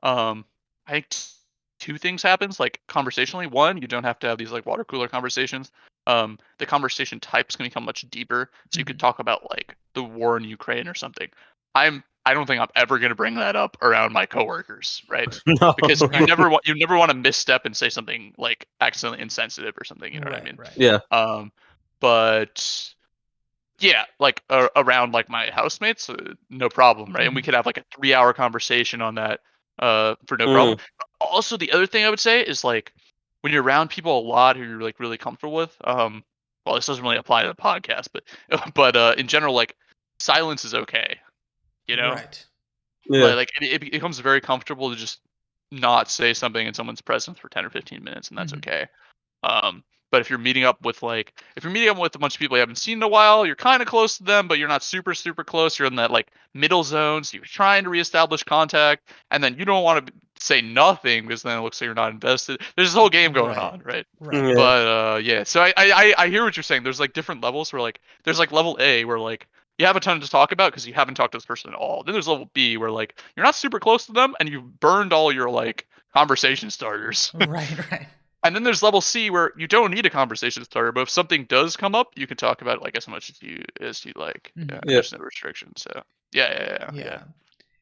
I think two things happens like conversationally. One, you don't have to have these like water cooler conversations. The conversation types can become much deeper, so you could talk about like the war in Ukraine or something. I don't think I'm ever gonna bring that up around my coworkers, right? No. Because you never want to misstep and say something like accidentally insensitive or something. You know what I mean? Right. Yeah. But yeah, like around like my housemates, no problem, right? And we could have like a 3-hour conversation on that for no problem. Also, the other thing I would say is like when you're around people a lot who you're like really comfortable with. Well, this doesn't really apply to the podcast, but in general, like silence is okay. You know, Right. Yeah. like it becomes very comfortable to just not say something in someone's presence for 10 or 15 minutes, and that's okay. But if you're meeting up with a bunch of people you haven't seen in a while, you're kind of close to them, but you're not super super close. You're in that like middle zone, so you're trying to reestablish contact, and then you don't want to say nothing because then it looks like you're not invested. There's this whole game going on, right? Right. But yeah, so I hear what you're saying. There's like different levels where like there's like level A where like you have a ton to talk about because you haven't talked to this person at all. Then there's level B where like you're not super close to them and you've burned all your like conversation starters. Right. And then there's level C where you don't need a conversation starter, but if something does come up, you can talk about it like as much as you like. Yeah, there's no restrictions. So yeah.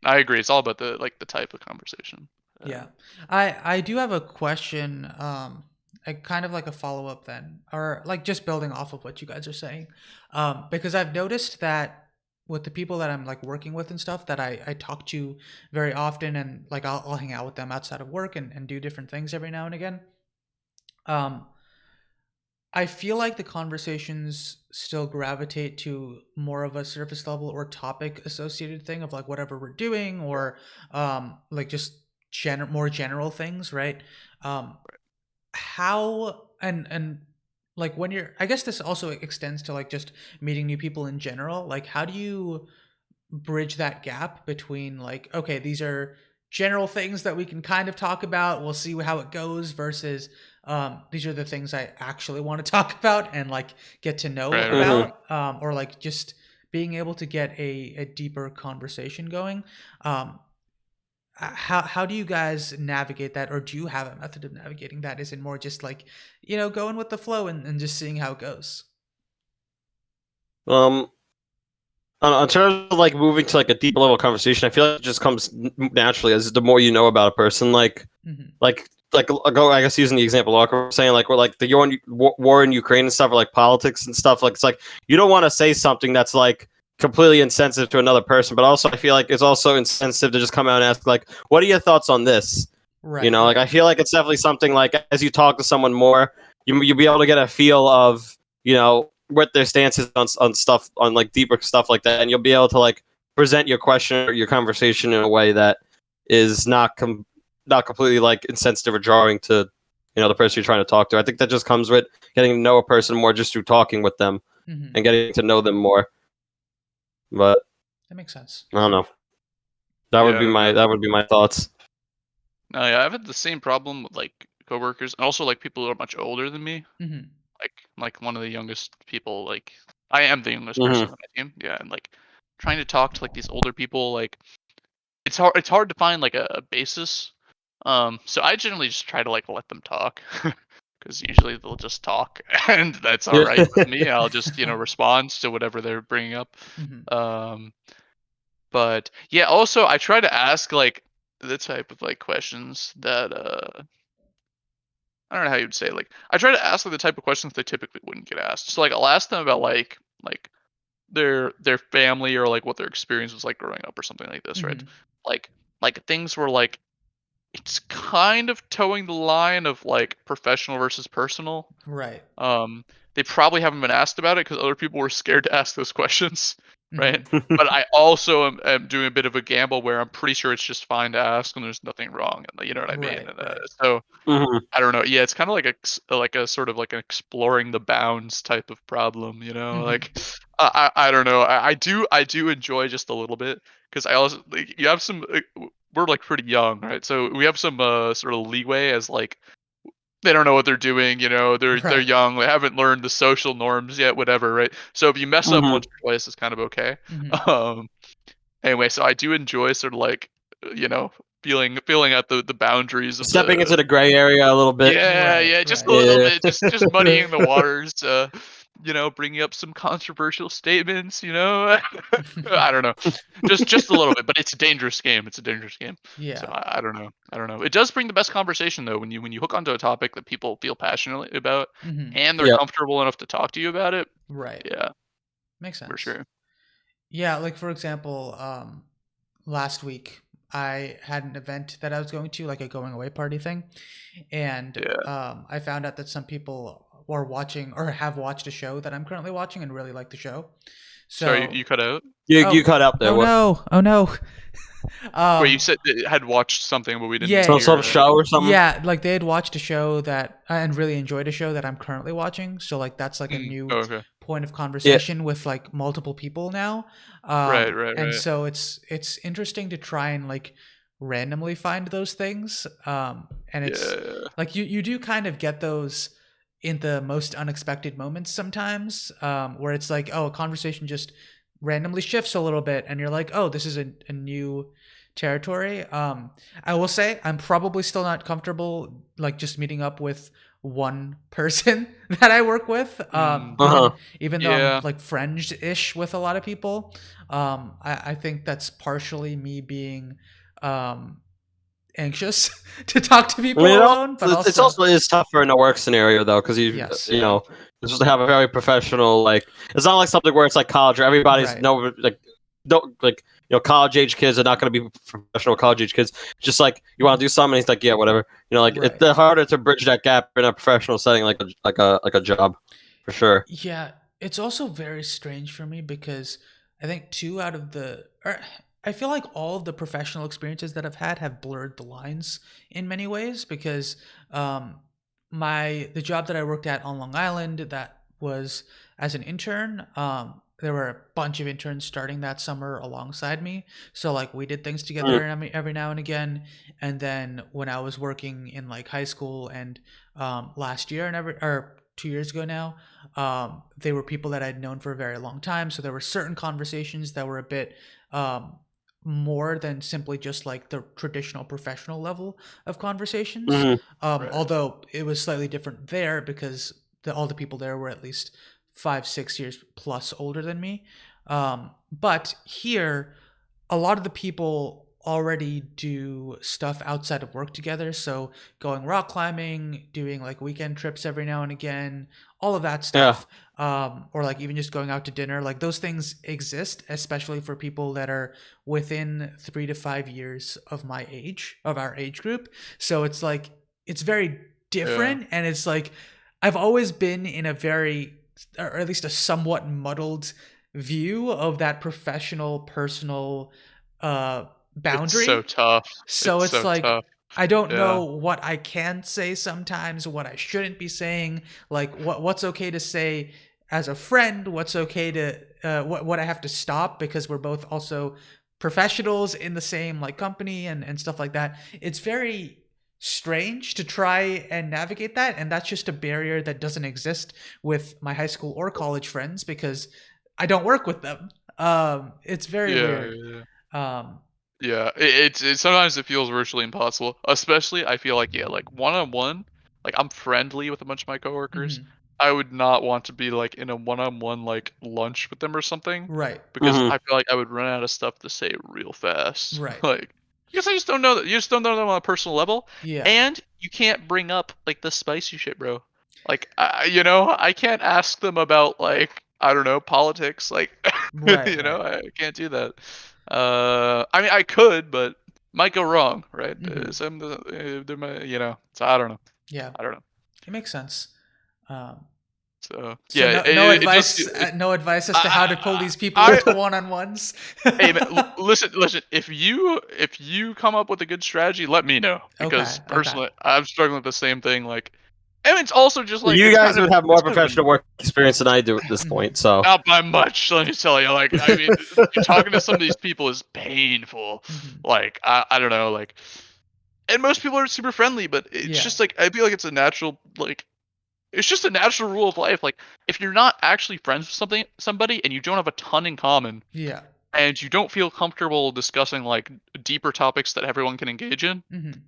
I agree. It's all about the type of conversation. Yeah. I do have a question, kind of like a follow-up then, or like just building off of what you guys are saying. Because I've noticed that with the people that I'm like working with and stuff that I talk to very often, and like I'll hang out with them outside of work and do different things every now and again. I feel like the conversations still gravitate to more of a surface level or topic associated thing of like whatever we're doing, or like just more general things, right? How and like when you're, I guess this also extends to like just meeting new people in general. Like how do you bridge that gap between like, okay, these are general things that we can kind of talk about, we'll see how it goes, versus these are the things I actually want to talk about and like get to know about, or like just being able to get a deeper conversation going. How do you guys navigate that, or do you have a method of navigating that? Is it more just like, going with the flow and just seeing how it goes? In terms of like moving to like a deep level conversation, I feel like it just comes naturally as the more you know about a person. Like I'll go. I guess using the example Larkin was saying, like we're like the war in Ukraine and stuff, or like politics and stuff. Like it's like you don't want to say something that's like completely insensitive to another person, but also I feel like it's also insensitive to just come out and ask like, "What are your thoughts on this?" Right. Like I feel like it's definitely something like as you talk to someone more, you'll be able to get a feel of what their stance is on stuff, on like deeper stuff like that, and you'll be able to like present your question or your conversation in a way that is not completely like insensitive or jarring to the person you're trying to talk to. I think that just comes with getting to know a person more just through talking with them and getting to know them more. But that makes sense. I don't know. That would be my thoughts. No, yeah, I've had the same problem with like coworkers and also like people who are much older than me. Mm-hmm. Like one of the youngest people. Like I am the youngest Hmm. person on my team. Yeah, and like trying to talk to like these older people, like it's hard. It's hard to find like a basis. So I generally just try to like let them talk. Because usually they'll just talk, and that's all Yeah. right with me. I'll just respond to whatever they're bringing up. Mm-hmm. Um, but yeah, also I try to ask like the type of like questions that I don't know how you'd say, like I try to ask like the type of questions they typically wouldn't get asked. So like I'll ask them about like their family or like what their experience was like growing up or something like this, right? Mm-hmm. Like things were like it's kind of towing the line of like professional versus personal. Right. They probably haven't been asked about it because other people were scared to ask those questions, right? Mm-hmm. But I also am doing a bit of a gamble where I'm pretty sure it's just fine to ask and there's nothing wrong, and you know what I mean. Right. And, Right. so Hmm. I don't know. Yeah, it's kind of like a sort of like an exploring the bounds type of problem, Mm-hmm. Like I don't know. I do enjoy just a little bit because I also like you have some. We're like pretty young, right? So we have some sort of leeway as like they don't know what they're doing, they're Right. young, they haven't learned the social norms yet, whatever, right? So if you mess up Hmm. once or twice, it's kind of okay. Mm-hmm. Um, anyway, so I do enjoy sort of like, you know, feeling at the boundaries of Stepping into the the gray area a little bit. yeah, Right. yeah, just a Right. little Yeah. bit, just muddying the waters, bringing up some controversial statements, I don't know, just a little bit, but it's a dangerous game. It's a dangerous game. So Yeah. I don't know. I don't know. It does bring the best conversation though when you hook onto a topic that people feel passionately about Mm-hmm. and they're Yep. comfortable enough to talk to you about it. Right. Yeah, Makes for sense. sure. Yeah, like for example, last week I had an event that I was going to, like a going away party thing, and Yeah. I found out that some people were watching or have watched a show that I'm currently watching and really like the show. Sorry, So, you cut out. You oh, cut out there. oh What? no, oh no. Wait, you um, said that had watched something, but we didn't yeah, Some hear. show or something? yeah, like they had watched a show that and really enjoyed a show that I'm currently watching. So like that's like a Oh, new okay. point of Yeah. conversation with like multiple people now. Right, right, And right. so it's interesting to try and like randomly find those things. And it's Yeah. like you do kind of get those in the most unexpected moments sometimes, where it's like, oh, a conversation just randomly shifts a little bit and you're like, oh, this is a new territory. I will say I'm probably still not comfortable like just meeting up with one person that I work with. Mm, Uh-huh. Even though I'm yeah. like friends-ish with a lot of people. I think that's partially me being anxious to talk to I people mean, alone, but it's also also is tougher in a work scenario though, because yes, you Yeah. know you're supposed to have a very professional like. It's not like something where it's like college where everybody's right. no like don't like college age kids are not going to be professional college age kids. Just like you want to do something, he's like yeah whatever. Like it's Right. harder to bridge that gap in a professional setting like a job for sure. Yeah, it's also very strange for me because I think two out of the, or I feel like all of the professional experiences that I've had have blurred the lines in many ways because um, the job that I worked at on Long Island that was as an intern. There were a bunch of interns starting that summer alongside me, so like we did things Mm, together every now and again. And then when I was working in like high school and last year and or 2 years ago now, they were people that I'd known for a very long time. So there were certain conversations that were a bit um, more than simply just like the traditional professional level of conversations. mhm. Right. Although it was slightly different there because all the people there were at least 5, 6 years plus older than me. But here, a lot of the people already do stuff outside of work together. So going rock climbing, doing like weekend trips every now and again, all of that Yeah. stuff. Or like even just going out to dinner, like those things exist, especially for people that are within 3 to 5 years of our age group. So it's like, it's very Yeah. different. And it's like, I've always been in a very, or at least a somewhat muddled view of that professional personal It's so boundary. tough. So It's it's so like tough. I don't Yeah. know what I can say sometimes, what I shouldn't be saying, like what's okay to say as a friend, what's okay to what I have to stop because we're both also professionals in the same like company and stuff like that. It's very strange to try and navigate that, and that's just a barrier that doesn't exist with my high school or college friends because I don't work with them. It's very weird. Yeah, it's sometimes it feels virtually impossible. Especially, I feel like like one-on-one, like I'm friendly with a bunch of my coworkers. Mhm. I would not want to be like in a one-on-one like lunch with them or something, Right. because Mhm. I feel like I would run out of stuff to say real fast. Right. Like, because I just don't know that you just don't know them on a personal level, Yeah. and you can't bring up like the spicy shit, bro. Like, I can't ask them about like I don't know politics, like Right. Right. I can't do that. I mean, I could, but might go wrong, right? Mhm. There might, so I don't know. Yeah. I don't know. It makes sense. Um, So so yeah, no it just, advice, no advice as to how to pull these people I, into one-on-ones. hey man, listen. If you come up with a good strategy, let me know, Okay. because personally, I'm struggling with the same thing. Like, and it's also just like You it's guys kind of would have it's more kind of professional work experience than I do at this point, so. not by much, let me tell you. Like, I mean, talking to some of these people is painful. Mhm. Like, I don't know, like, and most people are super friendly, but it's Yeah. just like I feel like it's a natural, like, it's just a natural rule of life. Like, if you're not actually friends with somebody and you don't have a ton in common, Yeah. and you don't feel comfortable discussing like deeper topics that everyone can engage in, Mhm.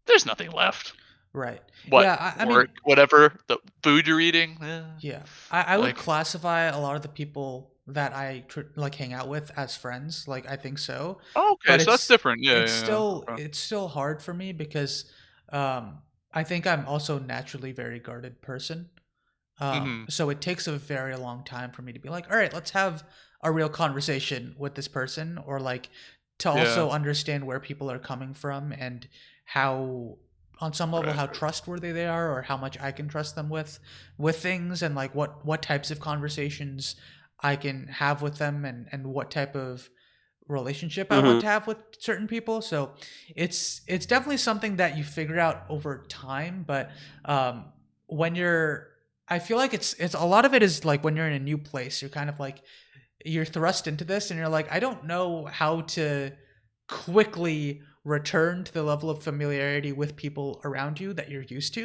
there's nothing left. Right. What Yeah. I mean, work, whatever the food you're eating, yeah. I would like, classify a lot of the people that like hang out with as friends. Like I think so, oh, okay, but so that's different. Yeah, it's yeah, yeah. still Okay. it's still hard for me because um, I think I'm also naturally a very guarded person. Mm-hmm. So it takes a very long time for me to be like, all right, let's have a real conversation with this person, or like to Yeah. also understand where people are coming from and how, on some level, Right. how trustworthy they are, or how much I can trust them with things, and like what types of conversations I can have with them, and what type of relationship I want Mhm. to have with certain people. So it's definitely something that you figure out over time, but when you're I feel like it's a lot of it is like when you're in a new place, you're kind of like you're thrust into this and you're like, I don't know how to quickly return to the level of familiarity with people around you that you're used to.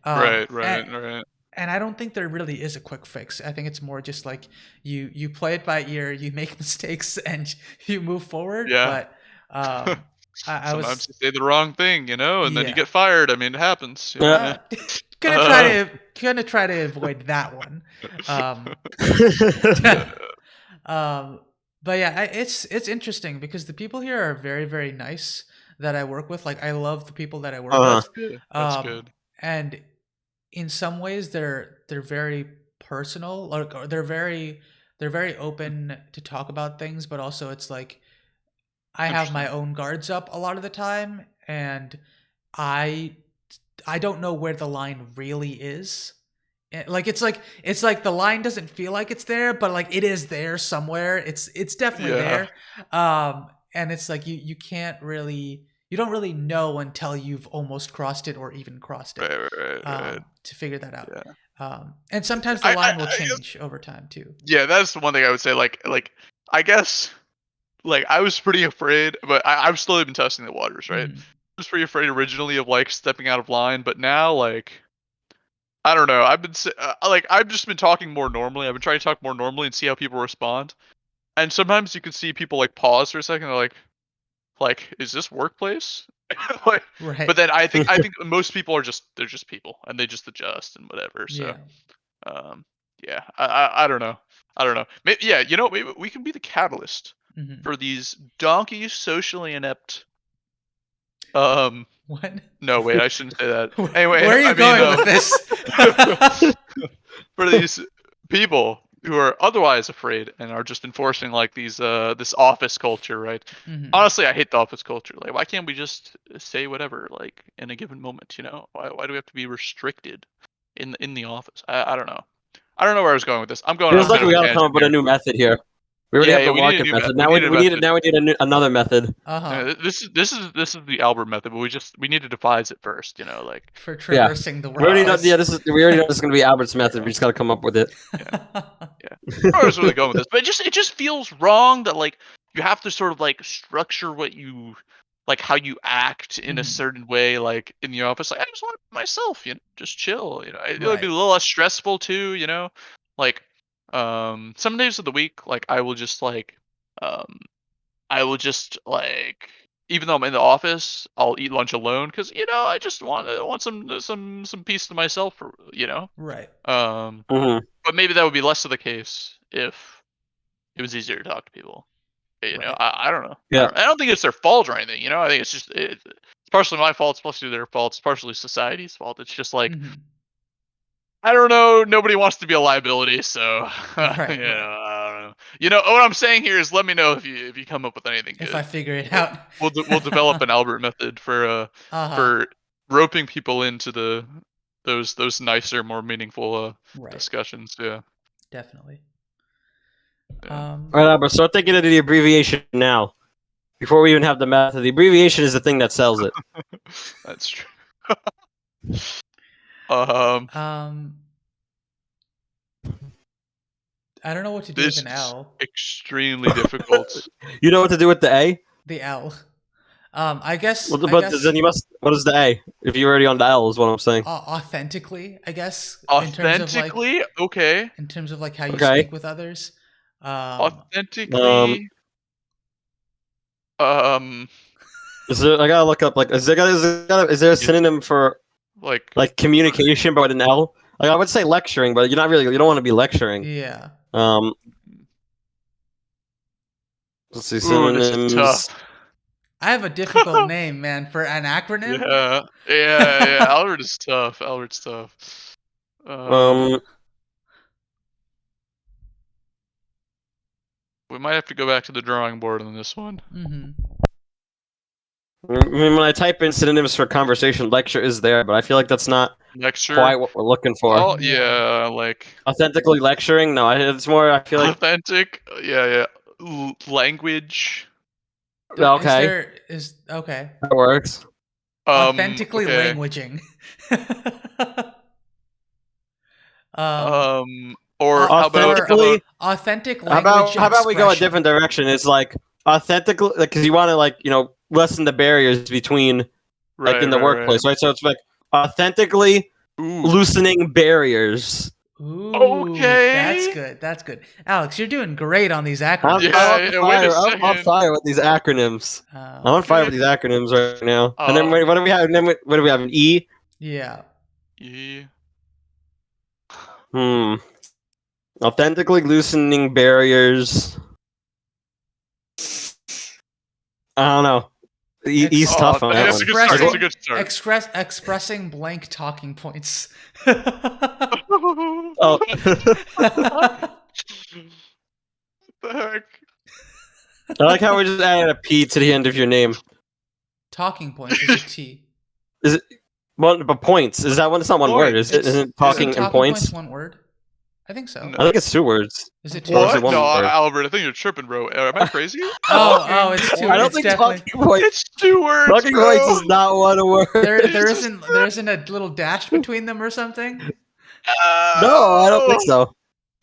Um, Right. and, Right. Right. and I don't think there really is a quick fix. I think it's more just like you play it by ear, you make mistakes, and you move forward. Yeah. But I Sometimes was you say the wrong thing, and then you yeah. get fired. I mean, it happens. Yeah. Yeah. Gonna try to avoid that one. Um, Yeah. um, but yeah, it's interesting because the people here are very very nice that I work with. Like I love the people that I work Uh-huh. That's with, good. That's good. and in some ways they're very personal, or they're very open to talk about things, but also it's like I have my Interesting. own guards up a lot of the time, and I I don't know where the line really is. Like it's like the line doesn't feel like it's there, but like it is there somewhere. It's definitely Yeah. there. And it's like you don't really know until you've almost crossed it or even crossed it. Right. Right. Right. To figure that out. Yeah. And sometimes the I line will guess, change over time too. yeah, that's the one thing I would say. Like I guess, like, I was pretty afraid, but I've slowly been testing the waters, right? Mhm. I was pretty afraid originally of like stepping out of line, but now, like, I don't know. Like, I've just been talking more normally. I've been trying to talk more normally and see how people respond. And sometimes you can see people like pause for a second. They're like, is this workplace? Like, but Right. then I think most people they're just people and they just adjust and whatever. So, Yeah. um, yeah, I don't know. I don't know. Maybe, yeah, maybe we can be the catalyst Mhm. for these donkeys socially inept. Um, What? no, wait, I shouldn't say that. Where Anyway, are you I mean, going with this? for these people who are otherwise afraid and are just enforcing like this office culture, right? Mhm. Honestly, I hate the office culture. Like, why can't we just say whatever, like, in a given moment? Why do we have to be restricted in the office? I don't know. I don't know where I was going with this. I'm going on Feels a like bit of we a gotta come tangent up with a here. new method here. We already Yeah, have yeah, the we need a Larkin new method. we need a method. Now we need another method. This is the Albert method, but we need to devise it first. Like, For Yeah. traversing the We already know. workplace. Yeah, we already know this is gonna be Albert's method. We just gotta come up with it. yeah, yeah. I don't know where I was really going with this, but it just feels wrong that, like, you have to sort of like structure what you like how you act in a certain way, like in the office. Like I just want myself, just chill. It would be a little less stressful too. Like some days of the week, like um I will just like even though I'm in the office, I'll eat lunch alone because I just want some peace to myself. Right. But maybe that would be less of the case if it was easier to talk to people. Right. I don't know. Yeah. I don't think it's their fault or anything. I think it's just it's partially my fault. It's partially their fault. It's partially society's fault. It's just like I don't know. Nobody wants to be a liability, so Right. I Right. don't know. What I'm saying here is, let me know if you come up with anything good. If I figure it out, We'll develop an Albert method for roping people into those nicer, more meaningful right. discussions. Yeah. Definitely. Yeah. All right, Albert. Start thinking of the abbreviation now. Before we even have the method, the abbreviation is the thing that sells it. That's true. I don't know what to do with an L. Extremely difficult. You know what to do with the A? The L. I guess. Well, but then you must. What is the A? If you're already on the L, is what I'm saying. Authentically, I guess. Authentically, okay. In terms of like how you speak with others. Authentically. Is there? I gotta look up. Like, is there a synonym for like communication, but with an L? Like, I would say lecturing, but you're not really. You don't want to be lecturing. Yeah. Let's see synonyms. This is tough. I have a difficult name, man, for an acronym. Yeah. Albert is tough. Albert's tough. We might have to go back to the drawing board on this one. I mean, when I type in synonyms for conversation, lecture is there, but I feel like that's not quite what we're looking for. Oh yeah, like authentically lecturing. No, it's more. I feel like authentic. Yeah. Language. Okay. Okay. That works. Authentically languaging. Or how about authentic language? How about we go a different direction? It's like authentically, like, because you want to lessen the barriers between in the workplace, right? So it's like authentically loosening barriers. Ooh, okay. That's good. Alex, you're doing great on these acronyms. I'm on fire with these acronyms. I'm on fire with these acronyms right now. And then what do we have? And then what do we have? An E? Yeah. E. Authentically loosening barriers. I don't know. E's tough on that one. That's a good start. Expressing blank talking points. Oh. What the heck? I like how we just added a P to the end of your name. Talking points is a T. Is it? Well, but points. Is that one? It's not one word. Isn't talking and points? One word. I think so. No. I think it's 2 words. Is it 2? What? No, Albert, I think you're tripping, bro. Am I crazy? It's 2. I don't think talking points. It's 2 words. Talking points is not one word. There isn't a little dash between them or something. No, I don't think so.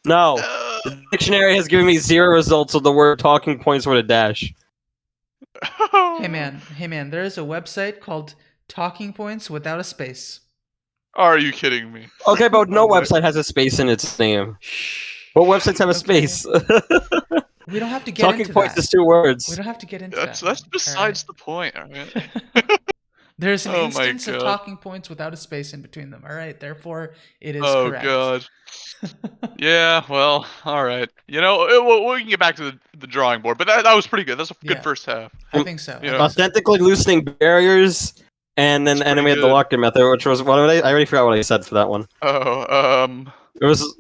No, the dictionary has given me 0 results of the word talking points with a dash. Hey man, there is a website called Talking Points without a space. Are you kidding me? Okay, but no website has a space in its name. What websites have a space? We don't have to get Talking into points that. is 2 words. We don't have to get into that. That's besides the point. All right. There's an instance of talking points without a space in between them. All right, therefore it is correct. Oh god. Yeah. Well. All right. We can get back to the drawing board, but that was pretty good. That's a good first half. I think so. Authentically loosening barriers. And then we had the Larkin method, which was I already forgot what I said for that one. It was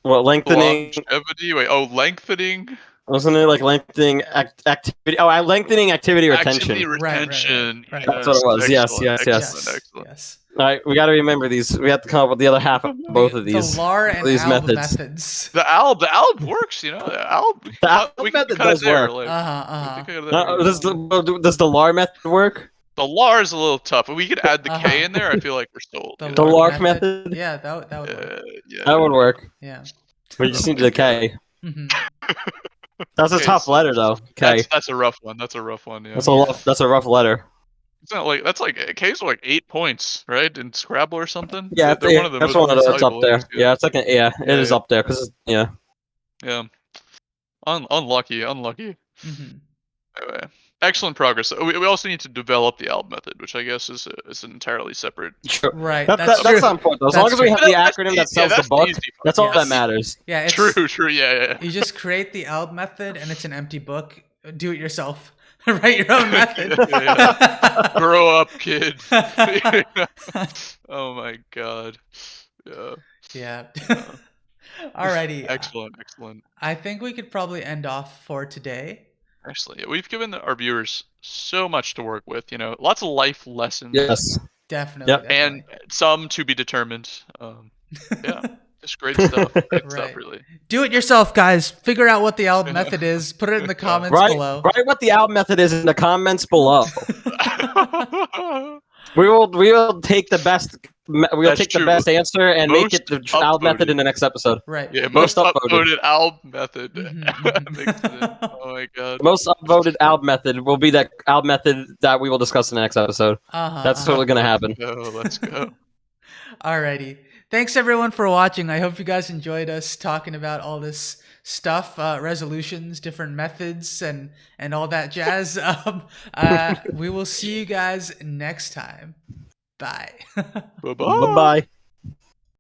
lengthening. Longevity. Lengthening. Wasn't it like lengthening activity? Oh, lengthening activity retention. Activity retention. Right. That's what it was. Excellent. Yes. Yes. All right, we got to remember these. We have to come up with the other half of both of these. The LAR and these ALB methods. The ALB works. The ALB method does work. Does the LAR method work? The LAR is a little tough. If we could add the K in there, I feel like we're still... The LARK method? Yeah, that would work. Yeah. That would work. Yeah. We just need the K. That's a Okay, tough so letter, though. K. that's a rough one. That's a rough one. Yeah. That's a rough letter. It's not like that's like K's like 8 points, right? In Scrabble or something. Yeah, They're one of the that's most one of the. It's up valuable there. letters. Yeah, it's like it Yeah, is yeah. up there because yeah. Yeah. Unlucky. Mm-hmm. Anyway, excellent progress. We also need to develop the ALB method, which I guess is an entirely separate. Sure. Right. That's true. not important. As That's long as we true. have the That's acronym the- that sells yeah, the that's the book, easy part. that's all that Yes. matters. Yeah, it's True. Yeah. You just create the ALB method, and it's an empty book. Do it yourself. Write your own method. Yeah. Grow up, kid. Oh my god. Yeah. Yeah. Alrighty. Excellent. I think we could probably end off for today. Actually, yeah, we've given our viewers so much to work with. Lots of life lessons. Yes. Definitely. Yep. And some to be determined. Yeah, just great stuff. Great stuff, Right. really. Do it yourself, guys. Figure out what the ALB method is. Put it in the comments below. Write what the ALB method is in the comments below. We will take the best. We'll take the best answer and make it the ALB method in the next episode. Right. Yeah, most upvoted ALB method. Makes it. Oh my god. Most upvoted ALB method will be that ALB method that we will discuss in the next episode. That's totally gonna happen. Let's go. Alrighty. Thanks everyone for watching. I hope you guys enjoyed us talking about all this stuff, resolutions, different methods, and all that jazz. We will see you guys next time. Bye. Bye-bye. Bye bye.